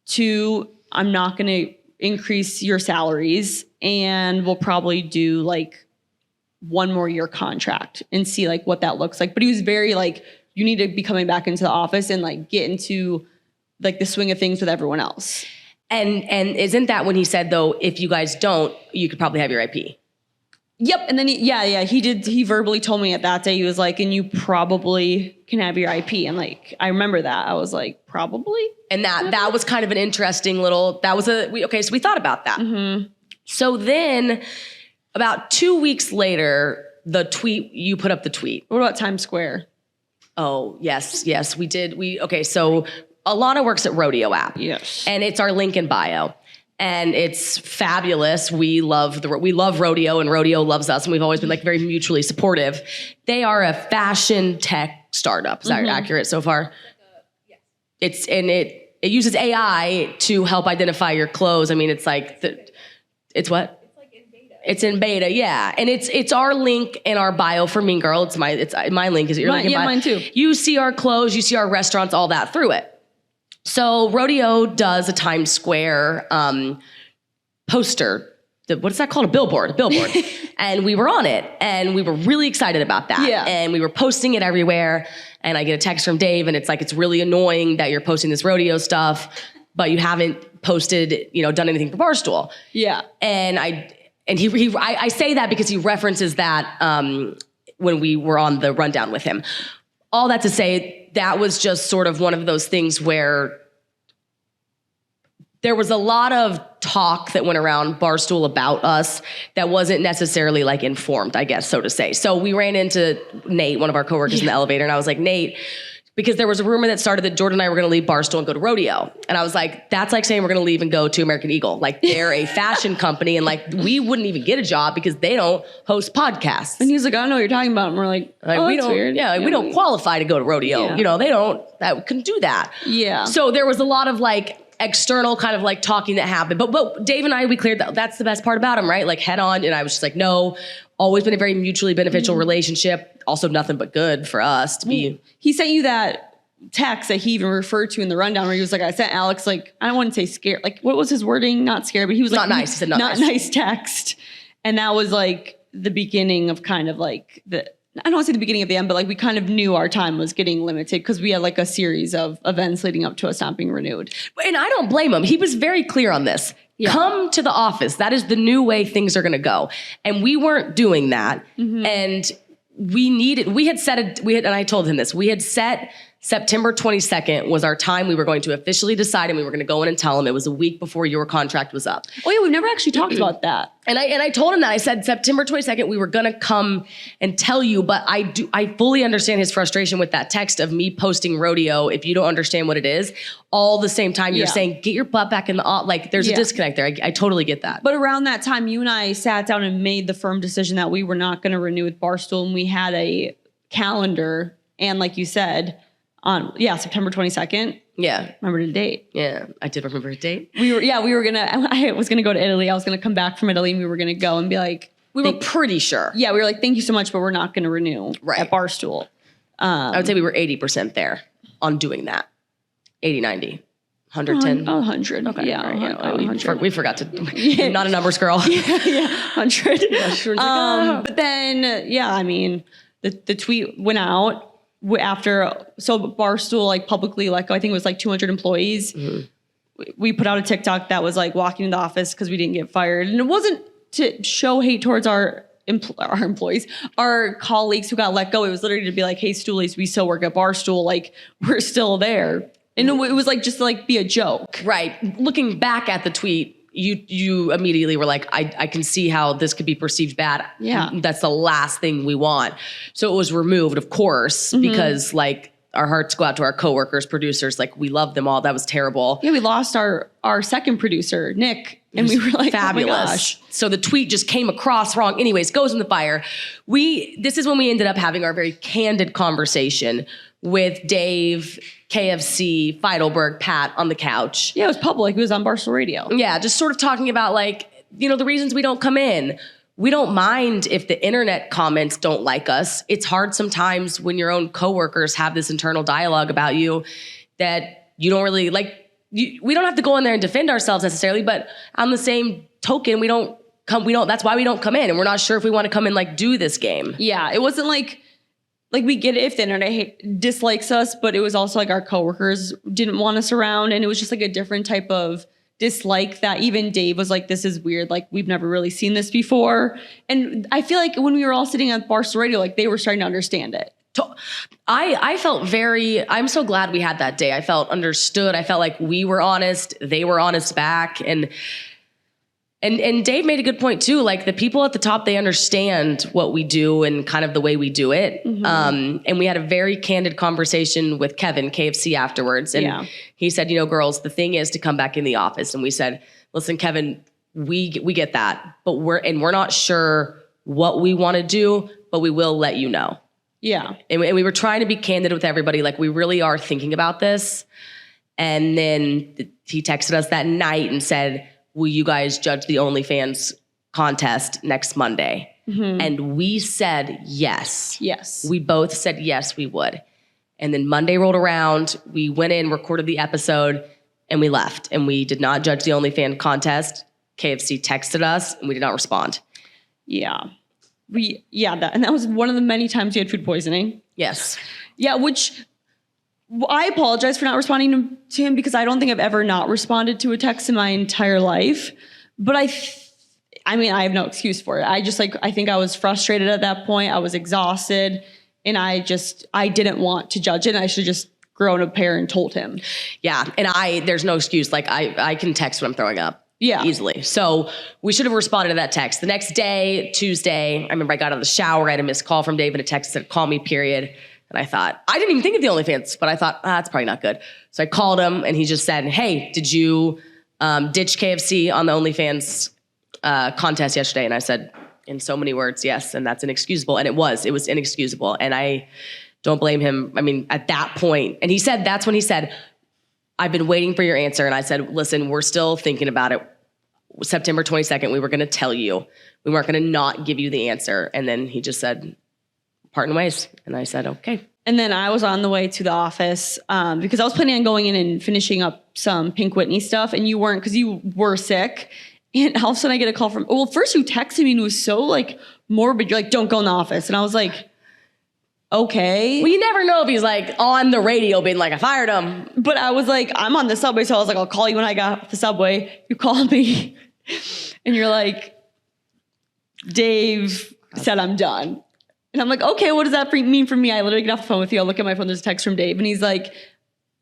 2, I'm not going to increase your salaries, and we'll probably do like 1 more year contract and see like what that looks like. But he was very like, you need to be coming back into the office and like get into like the swing of things with everyone else. And isn't that when he said though, if you guys don't, you could probably have your IP? Yep. And then he did. He verbally told me at that day, he was like, and you probably can have your IP. And like, I remember that. I was like, probably. And that was kind of an interesting little, so we thought about that. Mm-hmm. So then about 2 weeks later, you put up the tweet. What about Times Square? Oh, yes, we did. So Alana works at Rodeo app. Yes. And it's our link in bio. And it's fabulous. We love Rodeo and Rodeo loves us. And we've always been like very mutually supportive. They are a fashion tech startup. Is that accurate so far? Yes. It uses AI to help identify your clothes. I mean, it's like, it's what? It's like in beta. It's in beta, yeah. And it's our link in our bio for Mean Girl. It's my link. Is it your link in bio? Yeah, mine too. You see our clothes, you see our restaurants, all that through it. So Rodeo does a Times Square poster. What is that called? A billboard. And we were on it and we were really excited about that. Yeah. And we were posting it everywhere. And I get a text from Dave and it's like, it's really annoying that you're posting this Rodeo stuff, but you haven't posted, done anything for Barstool. Yeah. And I say that because he references that when we were on the rundown with him. All that to say, that was just sort of one of those things where there was a lot of talk that went around Barstool about us that wasn't necessarily like informed, I guess, so to say. So we ran into Nate, one of our coworkers in the elevator, and I was like, Nate, because there was a rumor that started that Jordan and I were going to leave Barstool and go to Rodeo. And I was like, that's like saying we're going to leave and go to American Eagle. Like, they're a fashion company, and like, we wouldn't even get a job because they don't host podcasts. And he's like, I don't know what you're talking about. And we're like, oh, we that's don't, weird. Yeah, we don't qualify to go to Rodeo. Yeah. They couldn't do that. Yeah. So there was a lot of like external kind of like talking that happened. But Dave and I, we cleared that. That's the best part about him, right? Like head on. And I was just like, no, always been a very mutually beneficial relationship. Also nothing but good for us to be. He sent you that text that he even referred to in the rundown where he was like, I sent Alex, like, I don't want to say scared. Like, what was his wording? Not scared, but he was like, not nice. He said not nice text. And that was like the beginning of kind of like I don't want to say the beginning of the end, but like we kind of knew our time was getting limited because we had like a series of events leading up to us not being renewed. And I don't blame him. He was very clear on this. Yeah. Come to the office. That is the new way things are going to go. And we weren't doing that. Mm-hmm. And and I told him this, we had set September 22nd was our time we were going to officially decide, and we were going to go in and tell him. It was a week before your contract was up. Oh yeah, we've never actually talked about that. And I told him that. I said September 22nd, we were going to come and tell you, but I fully understand his frustration with that text of me posting Rodeo if you don't understand what it is. All the same time you're saying, get your butt back in the, like there's a disconnect there. I totally get that. But around that time, you and I sat down and made the firm decision that we were not going to renew with Barstool, and we had a calendar, and like you said, on September 22nd. Yeah. Remember the date. Yeah. I did remember a date. I was gonna go to Italy. I was gonna come back from Italy and we were gonna go and be like, we were pretty sure. Yeah, we were like, thank you so much, but we're not gonna renew at Barstool. I would say we were 80% there on doing that. 80, 90, 110. 100. Okay. Yeah. All right, 100. we forgot to, not a numbers girl. Yeah. 100. "Ah." But then, yeah, I mean, the tweet went out after, so Barstool like publicly, like I think it was like 200 employees. We put out a TikTok that was like walking in the office because we didn't get fired. And it wasn't to show hate towards our employees, our colleagues who got let go. It was literally to be like, hey, Stoolies, we still work at Barstool. Like, we're still there. And it was like, just to like be a joke. Right. Looking back at the tweet, you immediately were like, I can see how this could be perceived bad. Yeah. That's the last thing we want. So it was removed, of course, because like our hearts go out to our coworkers, producers. Like, we love them all. That was terrible. Yeah, we lost our second producer, Nick. And we were like, fabulous. oh my gosh. So the tweet just came across wrong. Anyways, goes in the fire. This is when we ended up having our very candid conversation with Dave, KFC, Feidelberg, Pat on the couch. Yeah, it was public. It was on Barstool Radio. Yeah, just sort of talking about like, the reasons we don't come in. We don't mind if the internet comments don't like us. It's hard sometimes when your own coworkers have this internal dialogue about you that you don't really like. We don't have to go in there and defend ourselves necessarily, but on the same token, that's why we don't come in, and we're not sure if we want to come in like do this game. Yeah, it wasn't like we get it if the internet dislikes us, but it was also like our coworkers didn't want us around, and it was just like a different type of dislike that even Dave was like, this is weird. Like, we've never really seen this before. And I feel like when we were all sitting at Barstool Radio, like they were starting to understand it. I felt I'm so glad we had that day. I felt understood. I felt like we were honest. They were honest back. And Dave made a good point too. Like, the people at the top, they understand what we do and kind of the way we do it. And we had a very candid conversation with Kevin, KFC, afterwards. And he said, girls, the thing is to come back in the office. And we said, listen, Kevin, we get that, but we're not sure what we want to do, but we will let you know. Yeah. And we were trying to be candid with everybody. Like, we really are thinking about this. And then he texted us that night and said, will you guys judge the OnlyFans contest next Monday? And we said yes. Yes. We both said yes, we would. And then Monday rolled around. We went in, recorded the episode, and we left. And we did not judge the OnlyFans contest. KFC texted us, and we did not respond. Yeah. That was one of the many times you had food poisoning. Yes. Yeah, which I apologize for not responding to him, because I don't think I've ever not responded to a text in my entire life. But I mean, I have no excuse for it. I think I was frustrated at that point. I was exhausted, and I didn't want to judge it. And I should have just grown a pair and told him. Yeah. And there's no excuse. Like, I can text when I'm throwing up. Yeah. Easily. So we should have responded to that text. The next day, Tuesday, I remember I got out of the shower. I had a missed call from Dave and a text that said, call me, period. And I thought, I didn't even think of the OnlyFans, but I thought, that's probably not good. So I called him, and he just said, hey, did you ditch KFC on the OnlyFans contest yesterday? And I said, in so many words, yes. And that's inexcusable. And it was inexcusable. And I don't blame him. I mean, at that point, and that's when he said, I've been waiting for your answer. And I said, listen, we're still thinking about it. September 22nd, we were going to tell you. We weren't going to not give you the answer. And then he just said, parting ways. And I said, okay. And then I was on the way to the office because I was planning on going in and finishing up some Pink Whitney stuff. And you weren't, because you were sick. And all of a sudden I get a call from, first you texted me and it was so like morbid. You're like, don't go in the office. And I was like, okay. Well, you never know if he's like on the radio being like, I fired him. But I was like, I'm on the subway. So I was like, I'll call you when I got off the subway. You called me and you're like, Dave said I'm done. And I'm like, okay, what does that mean for me? I literally get off the phone with you. I look at my phone, there's a text from Dave. And he's like,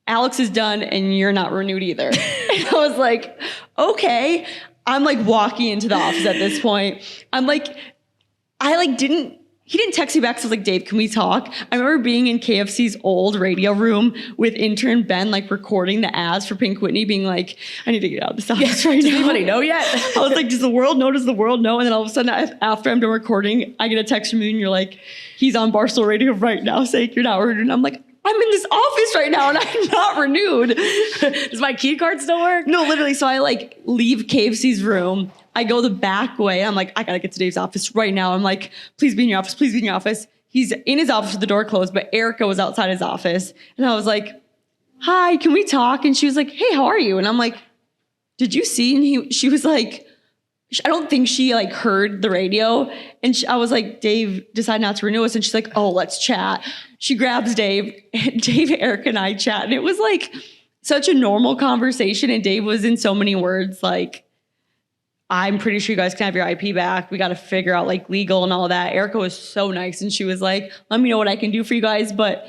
Alex is done and you're not renewed either. And I was like, okay. I'm like walking into the office at this point. I'm like, he didn't text me back. So I was like, Dave, can we talk? I remember being in KFC's old radio room with intern Ben, like recording the ads for Pink Whitney, being like, I need to get out of this office right now. Does anybody know yet? I was like, does the world know? Does the world know? And then all of a sudden, after I'm done recording, I get a text from you and you're like, he's on Barstool Radio right now saying you're not renewed. And I'm like, I'm in this office right now and I'm not renewed. Does my key card still work? No, literally. So I like leave KFC's room. I go the back way. I'm like, I gotta get to Dave's office right now. I'm like, please be in your office. Please be in your office. he's in his office with the door closed, but Erica was outside his office. And I was like, hi, can we talk? And she was like, hey, how are you? And I'm like, did you see? And she was like, I don't think she like heard the radio. And I was like, Dave decided not to renew us. And she's like, oh, let's chat. She grabs Dave, and Dave, Erica, and I chat. And it was like such a normal conversation. And Dave was in so many words like, I'm pretty sure you guys can have your IP back. We got to figure out like legal and all that. Erica was so nice. And she was like, let me know what I can do for you guys. But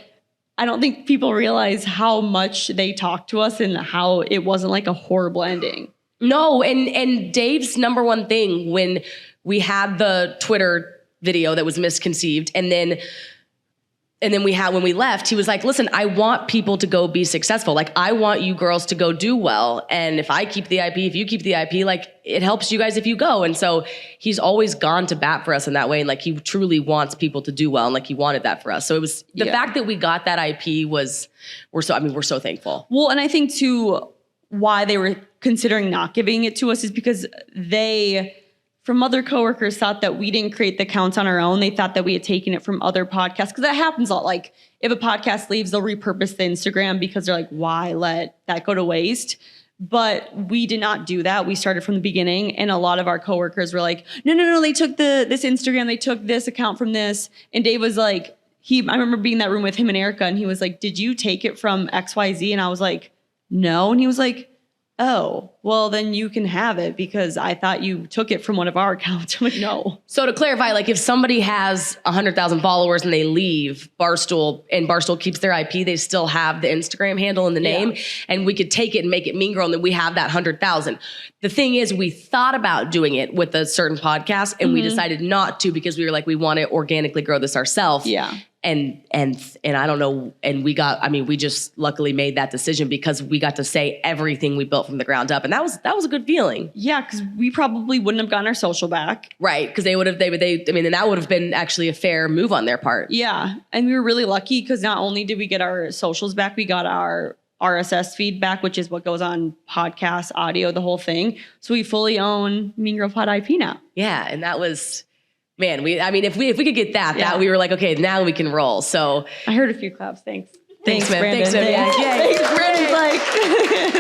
I don't think people realize how much they talked to us and how it wasn't like a horrible ending. No, and Dave's number one thing when we had the Twitter video that was misconceived, and then when we left, he was like, listen, I want people to go be successful. Like, I want you girls to go do well. And if I keep the IP, if you keep the IP, like, it helps you guys if you go. And so he's always gone to bat for us in that way. And like, he truly wants people to do well. And like, he wanted that for us. So it was the fact that we got that IP we're so thankful. Well, and I think too, why they were considering not giving it to us is because from other coworkers thought that we didn't create the accounts on our own. They thought that we had taken it from other podcasts, because that happens a lot. Like if a podcast leaves, they'll repurpose the Instagram because they're like, why let that go to waste? But we did not do that. We started from the beginning, and a lot of our coworkers were like, no, they took this Instagram, they took this account from this. And Dave was like, I remember being in that room with him and Erica, and he was like, did you take it from XYZ? And I was like, no. And he was like, oh, well, then you can have it because I thought you took it from one of our accounts. I'm like, no. So to clarify, like if somebody has 100,000 followers and they leave Barstool and Barstool keeps their IP, they still have the Instagram handle and the name, and we could take it and make it Mean Girl, and then we have that 100,000. The thing is, we thought about doing it with a certain podcast, and we decided not to because we were like, we want to organically grow this ourselves. Yeah. And I don't know. And we just luckily made that decision because we got to say everything we built from the ground up. And that was a good feeling. Yeah. Cause we probably wouldn't have gotten our social back. Right. Cause and that would have been actually a fair move on their part. Yeah. And we were really lucky because not only did we get our socials back, we got our RSS feedback, which is what goes on podcasts, audio, the whole thing. So we fully own Mean Girl Pod IP now. Yeah. And that was, man, if we could get that we were like, okay, now we can roll. So I heard a few claps. Thanks. Thanks, Brandon. Thanks, Thanks, Brandon's like,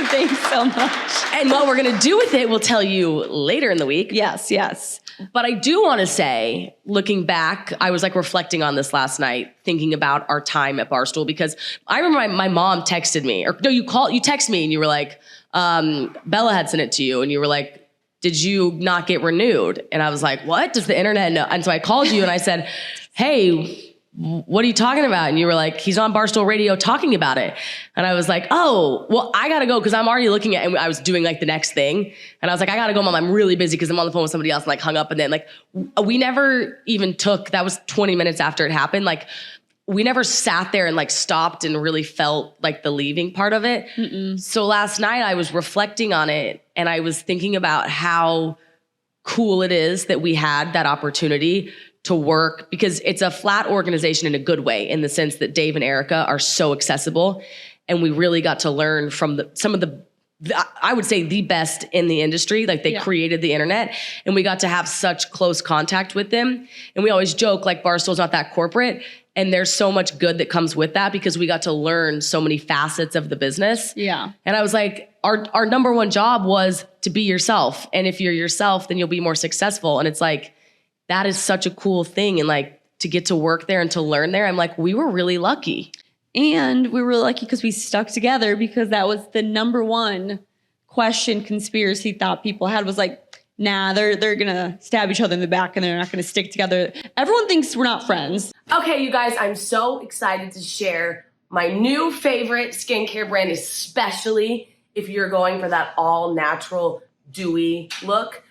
thanks so much. And what we're going to do with it, we'll tell you later in the week. Yes. But I do want to say, looking back, I was like reflecting on this last night, thinking about our time at Barstool, because I remember my mom texted me, or no, you texted me and you were like, Bella had sent it to you. And you were like, did you not get renewed? And I was like, what? Does the internet know? And so I called you and I said, hey, what are you talking about? And you were like, he's on Barstool Radio talking about it. And I was like, oh, well, I got to go because I'm already looking at, and I was doing like the next thing. And I was like, I got to go, Mom. I'm really busy because I'm on the phone with somebody else, and like hung up. And then like, we never even that was 20 minutes after it happened. Like, we never sat there and like stopped and really felt like the leaving part of it. Mm-mm. So last night I was reflecting on it, and I was thinking about how cool it is that we had that opportunity to work, because it's a flat organization in a good way, in the sense that Dave and Erica are so accessible, and we really got to learn from some of the I would say the best in the industry. Like they created the internet, and we got to have such close contact with them. And we always joke like Barstool's not that corporate, and there's so much good that comes with that because we got to learn so many facets of the business. Yeah. And I was like, our number one job was to be yourself. And if you're yourself, then you'll be more successful. And it's like, that is such a cool thing. And like to get to work there and to learn there, I'm like, we were really lucky. And we were lucky because we stuck together, because that was the number one question conspiracy thought people had, was like, nah, they're going to stab each other in the back and they're not going to stick together. Everyone thinks we're not friends. Okay, you guys, I'm so excited to share my new favorite skincare brand, especially if you're going for that all natural, dewy look.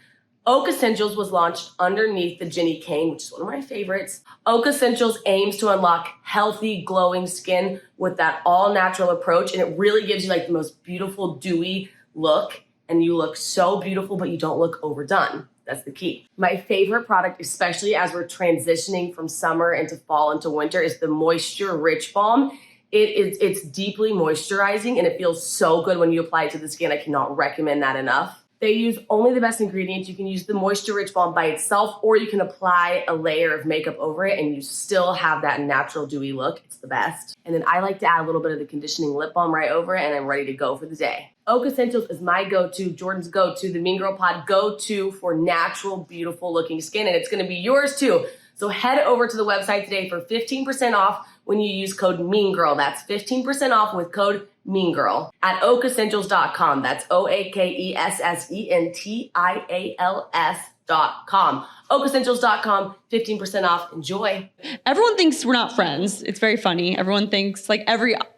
Oak Essentials was launched underneath the Jenny Kane, which is one of my favorites. Oak Essentials aims to unlock healthy, glowing skin with that all-natural approach, and it really gives you like the most beautiful, dewy look, and you look so beautiful, but you don't look overdone. That's the key. My favorite product, especially as we're transitioning from summer into fall into winter, is the Moisture Rich Balm. It's deeply moisturizing, and it feels so good when you apply it to the skin. I cannot recommend that enough. They use only the best ingredients. You can use the Moisture Rich Balm by itself, or you can apply a layer of makeup over it and you still have that natural dewy look. It's the best. And then I like to add a little bit of the conditioning lip balm right over it, and I'm ready to go for the day. Oak Essentials is my go-to, Jordan's go-to, the Mean Girl Pod go-to for natural, beautiful looking skin, and it's gonna be yours too. So head over to the website today for 15% off when you use code MEANGIRL. That's 15% off with code MEANGIRL at oakessentials.com. That's oakessentials.com. oakessentials.com, 15% off. Enjoy. Everyone thinks we're not friends. It's very funny. Everyone thinks like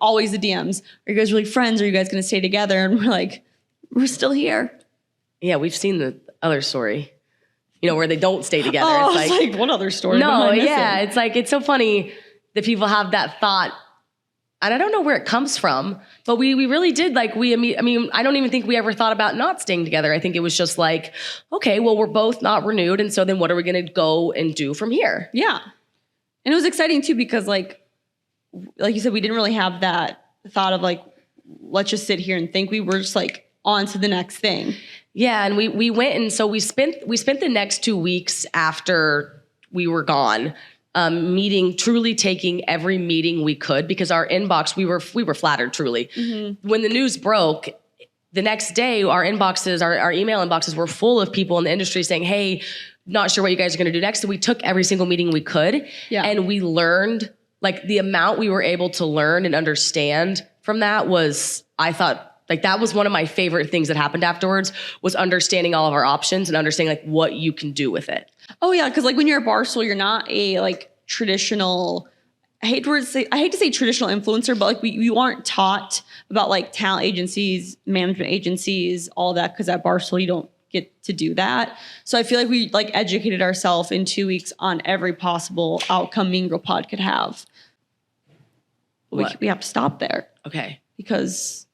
always the DMs, are you guys really friends? Are you guys going to stay together? And we're like, we're still here. Yeah, we've seen the other story, where they don't stay together. Oh, it's like what other story? No, yeah. It's like, it's so funny that people have that thought. And I don't know where it comes from, but we really did I don't even think we ever thought about not staying together. I think it was just like, okay, well, we're both not renewed. And so then what are we going to go and do from here? Yeah. And it was exciting too, because like you said, we didn't really have that thought of like, let's just sit here and think. We were just like on to the next thing. Yeah. And we went, and so we spent the next 2 weeks after we were gone, truly taking every meeting we could, because our inbox, we were flattered truly. Mm-hmm. When the news broke, the next day, our inboxes, our email inboxes were full of people in the industry saying, hey, not sure what you guys are going to do next. So we took every single meeting we could, and we learned, like, the amount we were able to learn and understand from that was, I thought, like, that was one of my favorite things that happened afterwards, was understanding all of our options and understanding like what you can do with it. Oh yeah, because like when you're at Barstool, you're not a like traditional. I hate to say traditional influencer, but like we aren't taught about like talent agencies, management agencies, all that, because at Barstool you don't get to do that. So I feel like we like educated ourselves in 2 weeks on every possible outcome Mean Girl Pod could have. We have to stop there. Okay, because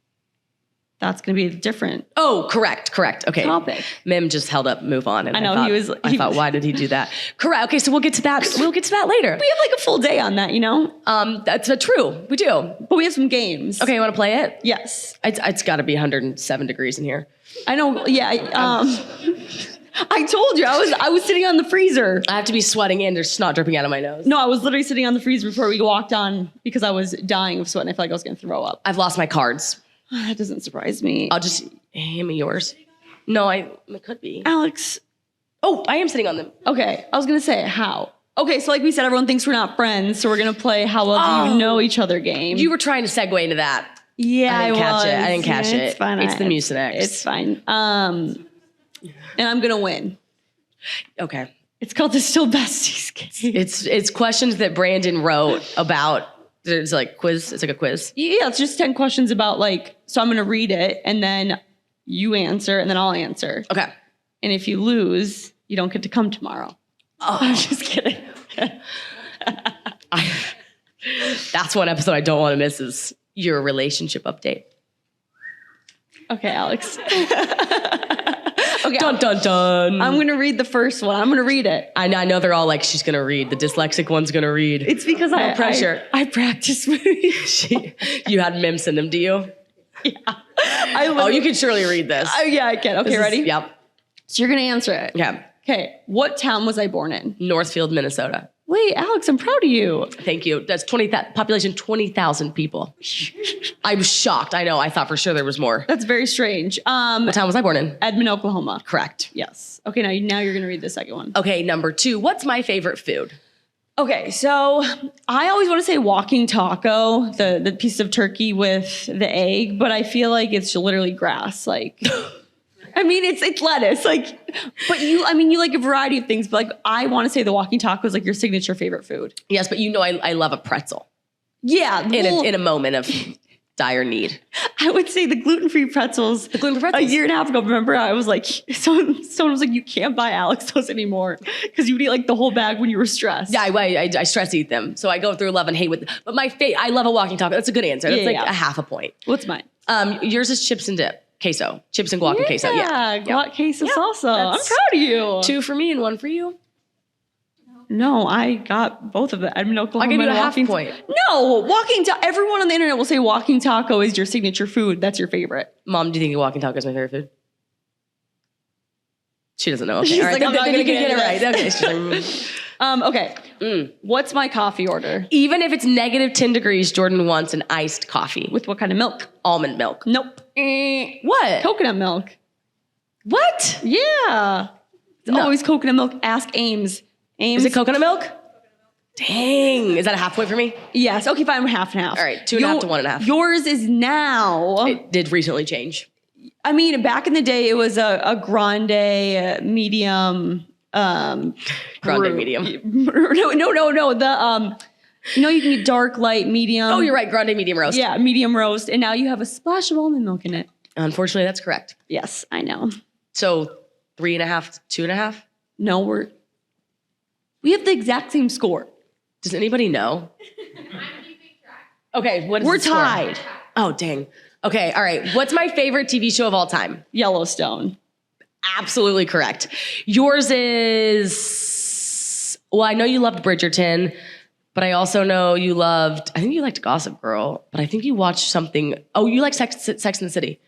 that's going to be a different. Oh, correct. Okay. Topic. Mim just held up, move on. And I know I thought, why did he do that? Correct. Okay. So we'll get to that. We'll get to that later. We have like a full day on that, That's true. We do. But we have some games. Okay. You want to play it? Yes. It's got to be 107 degrees in here. I know. Yeah. I told you I was sitting on the freezer. I have to be sweating in. There's snot dripping out of my nose. No, I was literally sitting on the freezer before we walked on because I was dying of sweat and I felt like I was going to throw up. I've lost my cards. That doesn't surprise me. I'll just hand me yours. No, it could be. Alex. Oh, I am sitting on them. Okay. I was going to say how. Okay. So like we said, everyone thinks we're not friends. So we're going to play how well do you know each other game. You were trying to segue into that. Yeah, I didn't catch it. It's fine. It's the Mucinex. It's fine. And I'm going to win. Okay. It's called the Still Besties game. It's questions that Brandon wrote about. It's like quiz. It's like a quiz. Yeah, it's just 10 questions about like, so I'm going to read it and then you answer and then I'll answer. Okay. And if you lose, you don't get to come tomorrow. Oh, I'm just kidding. That's one episode I don't want to miss, is your relationship update. Okay, Alex. Okay, dun, dun, dun. I'm going to read the first one. I'm going to read it. I know they're all like, she's going to read. The dyslexic one's going to read. It's because I pressure. I practice. You had Mim send them to you? Yeah. You can surely read this. Yeah, I can. Okay, ready? Yep. So you're going to answer it. Yeah. Okay. What town was I born in? Northfield, Minnesota. Wait, Alex, I'm proud of you. Thank you. That's population 20,000 people. I was shocked. I know. I thought for sure there was more. That's very strange. What town was I born in? Edmond, Oklahoma. Correct. Yes. Okay, now you're going to read the second one. Okay, number 2. What's my favorite food? Okay, so I always want to say walking taco, the piece of turkey with the egg, but I feel like it's literally grass. Like, I mean, it's lettuce. Like, but you like a variety of things, but like I want to say the walking taco is like your signature favorite food. Yes, but I love a pretzel. Yeah, in a moment of dire need. I would say the gluten-free pretzels. The gluten-free pretzels. A year and a half ago, remember, I was like, someone was like, you can't buy Alex those anymore because you would eat like the whole bag when you were stressed. Yeah, I stress eat them. So I go through love and hate with, but I love a walking taco. That's a good answer. That's a half a point. What's mine? Yours is chips and dip. Queso. Chips and guac and queso. Yeah, guac, queso, salsa. I'm proud of you. 2 for me and 1 for you. No, I got both of it. Edmond, Oklahoma. I'll give you a half point. No, everyone on the internet will say walking taco is your signature food. That's your favorite. Mom, do you think a walking taco is my favorite food? She doesn't know. Okay, She's all right. like, Then, I'm not then you gonna can get get it right. Okay. She's like, Okay. What's my coffee order? even if it's negative 10 degrees, Jordan wants an iced coffee With what kind of milk? almond milk. Nope. What? Coconut milk. What? Yeah. It's No. always coconut milk. Ask Ames. Ames. Is it coconut milk? Dang. Is that a half point for me? Yes. Okay, fine. Half and half. All right, 2.5 to 1.5. Yours is now. It did recently change. I mean, back in the day, it was a grande, medium. Grande medium. No. The you can get dark, light, medium. Oh, you're right. Grande medium roast. Yeah, medium roast, and now you have a splash of almond milk in it. Unfortunately, that's correct. Yes, I know. So 3.5 to 2.5. No, we have the exact same score. Does anybody know? Okay, what is We're the score? tied. Oh, dang. Okay, all right. What's my favorite TV show of all time? Yellowstone. Absolutely correct. Yours is, well, I know you loved Bridgerton, but I also know you loved, I think you liked Gossip Girl, but I think you watched something, oh, you like Sex and the City.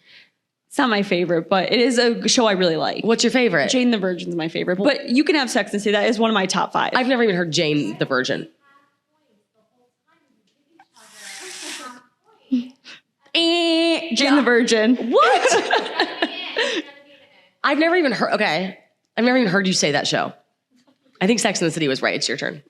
It's not my favorite, but it is a show I really like. What's your favorite? Jane the Virgin's my favorite, but you can have Sex and the City. That is one of my top 5. I've never even heard Jane the Virgin. Jane the Virgin. What? I've never even heard, okay. I've never even heard you say that show. I think Sex and the City was right. It's your turn.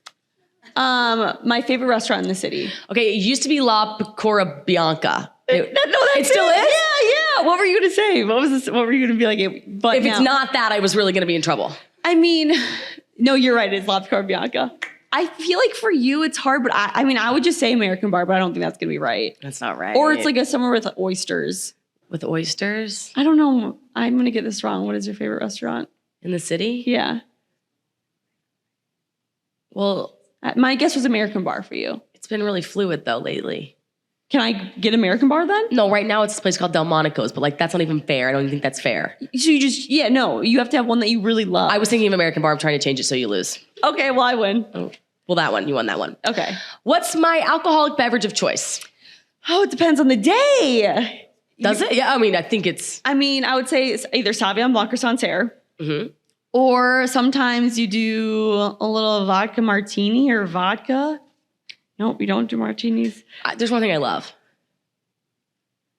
My favorite restaurant in the city. Okay, it used to be La Pecora Bianca. It Yeah, still is? yeah. What were you gonna say? What was this? What were you gonna be like? But If it's not that, I was really going to be in trouble. I mean, no, you're right. It's La Picard Bianca. I feel like for you it's hard, but I mean, I would just say American Bar, but I don't think that's gonna be right. That's not right. Or it's like somewhere with oysters. with oysters I don't know. I'm gonna get this wrong. What is your favorite restaurant? in the city. Yeah. Well, My guess was American Bar for you. it's been really fluid though lately. Can I get American Bar then? No, right now it's this place called Delmonico's, but like that's not even fair. I don't even think that's fair. So you just, no, you have to have one that you really love. I was thinking of American Bar. I'm trying to change it so you lose. Okay, well, I win. Oh, well, that one. You won that one. Okay. What's my alcoholic beverage of choice? Oh, it depends on the day. Does it? Yeah, I mean, I think it's... I mean, I would say it's either Sauvignon Blanc or Sancerre. Mhm. Or sometimes you do a little vodka martini or vodka. Nope, we don't do martinis. There's one thing I love.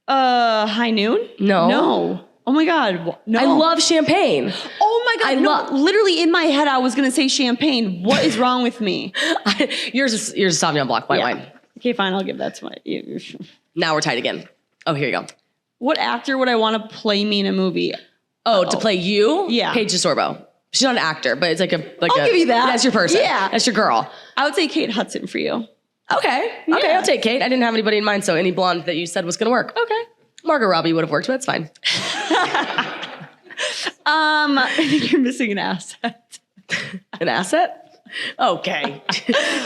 High noon? No. No. Oh my God. No. I love champagne. Oh my God. I no, love- literally in my head, I was going to say champagne. What is wrong with me? yours is Sauvignon Blanc, white wine. Okay, fine. I'll give that to my... Now we're tied again. Oh, here you go. What actor would I want to play me in a movie? Oh, to play you? Yeah. Paige DeSorbo. She's not an actor, but it's like a... I'll give you that. That's your person. Yeah. That's your girl. I would say Kate Hudson for you. Okay. Okay, Yeah. I'll take Kate. I didn't have anybody in mind, so any blonde that you said was going to work. Okay. Margot Robbie would have worked, but that's fine. I think you're missing an asset. An asset? Okay.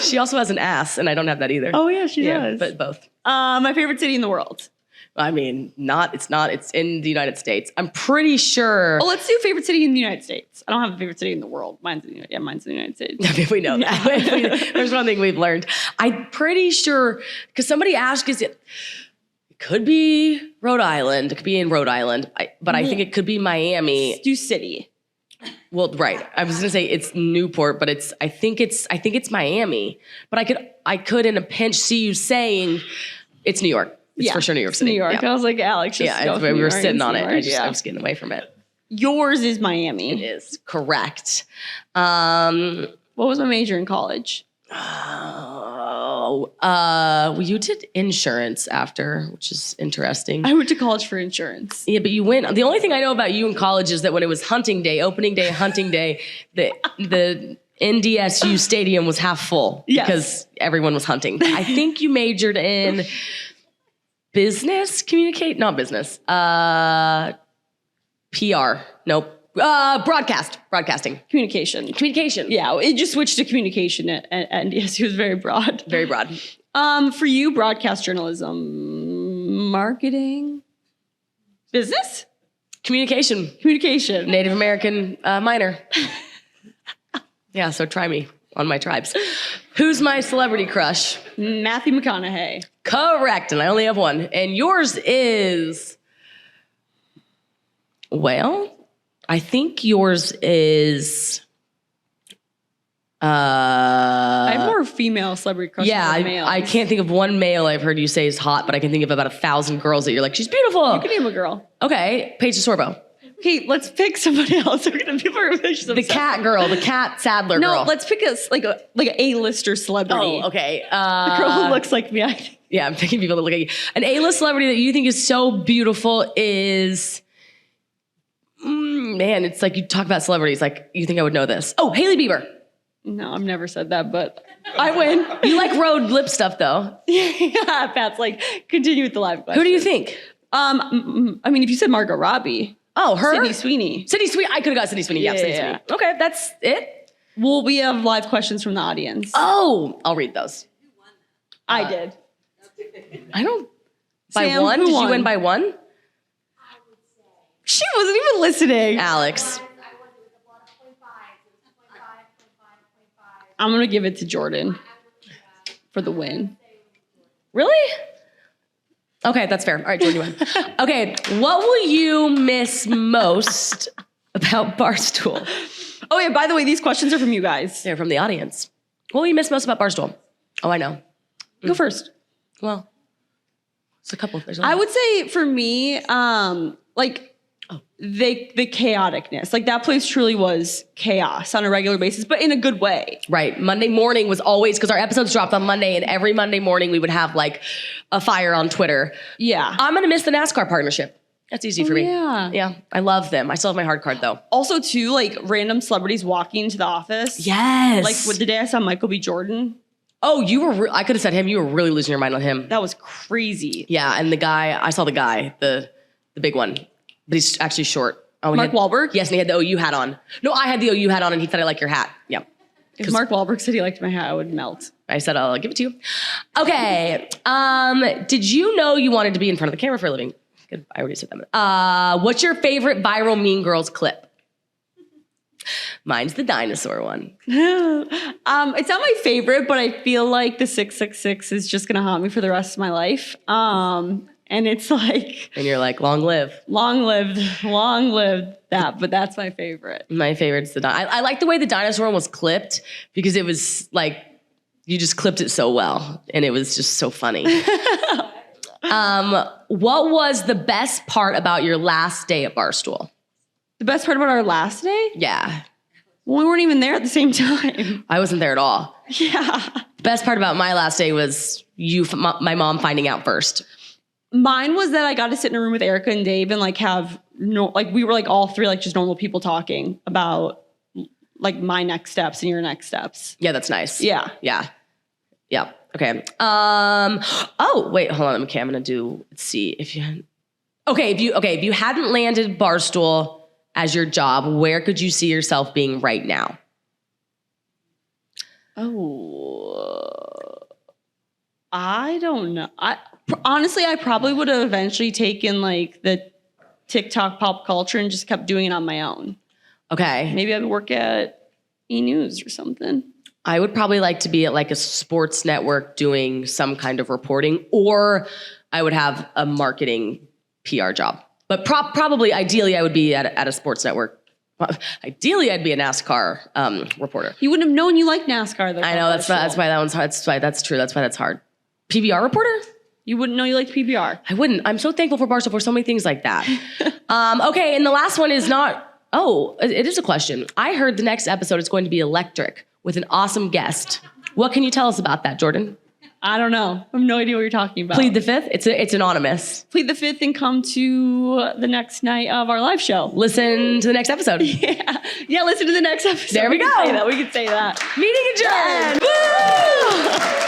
She also has an ass, and I don't have that either. Oh yeah, she does. But both. My favorite city in the world. I mean, it's in the United States. I'm pretty sure. Oh, let's do favorite city in the United States. I don't have a favorite city in the world. Mine's in the United States. I mean, we know that. There's one thing we've learned. I'm pretty sure, because somebody asked, it could be Rhode Island. It could be in Rhode Island, but I think it could be Miami. Let's do city. Well, right. I was gonna say it's Newport, but I think it's Miami. But I could in a pinch see you saying it's New York. It's for sure New York City. New York. Yeah. I was like, Alex, just go for we New were York. sitting on it. New York. I was getting away from it. Yours is Miami. It is correct. What was my major in college? Well, you did insurance after, which is interesting. I went to college for insurance. Yeah, but you went. The only thing I know about you in college is that when it was hunting day, opening day, hunting day, the NDSU stadium was half full because everyone was hunting. I think you majored in not business. PR. Nope. Broadcasting. Communication. Yeah, it just switched to communication at NDSU. It was very broad. Very broad. For you, broadcast journalism, marketing, business, Communication. Native American minor. Yeah, so try me on my tribes. Who's my celebrity crush? Matthew McConaughey. Correct, and I only have one. And yours is, well, I think yours is. I have more female celebrity crushes than males. I can't think of one male I've heard you say is hot, but I can think of about 1,000 girls that you're like, she's beautiful. You can name a girl. Okay, Paige DeSorbo. Okay, let's pick somebody else. People are The cat girl, the cat Sadler girl. No, let's pick like an A-lister celebrity. Oh, okay. The girl who looks like me. I think. Yeah, I'm thinking people that look like you. An A-list celebrity that you think is so beautiful is, man, it's like you talk about celebrities, like you think I would know this. Oh, Hailey Bieber. No, I've never said that, but I win. You like road lip stuff though. Yeah, Pat's like, continue with the live question. Who do you think? I mean, if you said Margot Robbie. Oh, her? Sydney Sweeney. Sydney Sweeney. I could have got Sydney Sweeney. Yeah, Sydney Sweeney. Okay, that's it. Well, we have live questions from the audience. Oh, I'll read those. I did. I don't. By Sam, one? who Did won? you win by one? She wasn't even listening. Alex. I'm going to give it to Jordan for the win. Really? Okay, that's fair. All right, Jordan, you win. Okay, what will you miss most about Barstool? Oh, yeah, by the way, these questions are from you guys. They're from the audience. What will you miss most about Barstool? Oh, I know. Go first. Well, it's a couple. There's a lot. I would say for me, the chaoticness. Like that place truly was chaos on a regular basis, but in a good way. Right. Monday morning was always, because our episodes dropped on Monday, and every Monday morning we would have like a fire on Twitter. Yeah. I'm going to miss the NASCAR partnership. That's easy for me. Yeah. Yeah. I love them. I still have my hard card though. Also, too, like random celebrities walking into the office. Yes. Like the day I saw Michael B. Jordan. Oh, you were, I could have said him. You were really losing your mind on him. That was crazy. Yeah. And the guy, I saw the guy, the big one, but he's actually short. Oh, Mark Wahlberg? Yes. And he had the OU hat on. No, I had the OU hat on and he said, I like your hat. Yeah. If Mark Wahlberg said he liked my hat, I would melt. I said, I'll give it to you. Okay. Did you know you wanted to be in front of the camera for a living? Good. I already said that. What's your favorite viral Mean Girls clip? Mine's the dinosaur one. It's not my favorite, but I feel like the 666 is just gonna haunt me for the rest of my life. And it's like, And you're like, long live. long lived that, but that's my favorite. My favorite's the I like the way the dinosaur one was clipped because it was like, you just clipped it so well. And it was just so funny. What was the best part about your last day at Barstool? The best part about our last day? Yeah. Well, we weren't even there at the same time. I wasn't there at all. Yeah. The best part about my last day was my mom finding out first. Mine was that I got to sit in a room with Erica and Dave and like have we were like all three like just normal people talking about like my next steps and your next steps. Yeah, that's nice. Yeah. Yeah. Yeah. Okay. Oh, wait, hold on. Okay, I'm gonna let's see if you if you hadn't landed Barstool as your job, where could you see yourself being right now? Oh, I don't know. Honestly, I probably would have eventually taken like the TikTok pop culture and just kept doing it on my own. Okay. Maybe I'd work at E! News or something. I would probably like to be at like a sports network doing some kind of reporting, or I would have a marketing PR job. But probably, ideally, I would be at a sports network. Ideally, I'd be a NASCAR reporter. You wouldn't have known you liked NASCAR, though. I know, that's why that one's hard. That's true. That's why that's hard. PBR reporter? You wouldn't know you liked PBR. I wouldn't. I'm so thankful for Barstool for so many things like that. Okay, and the last one is not, it is a question. I heard the next episode is going to be electric with an awesome guest. What can you tell us about that, Jordan? I don't know. I have no idea what you're talking about. Plead the fifth? It's anonymous. Plead the fifth and come to the next night of our live show. Listen to the next episode. Yeah, listen to the next episode. There we go. We can say that. Meeting adjourned. Woo!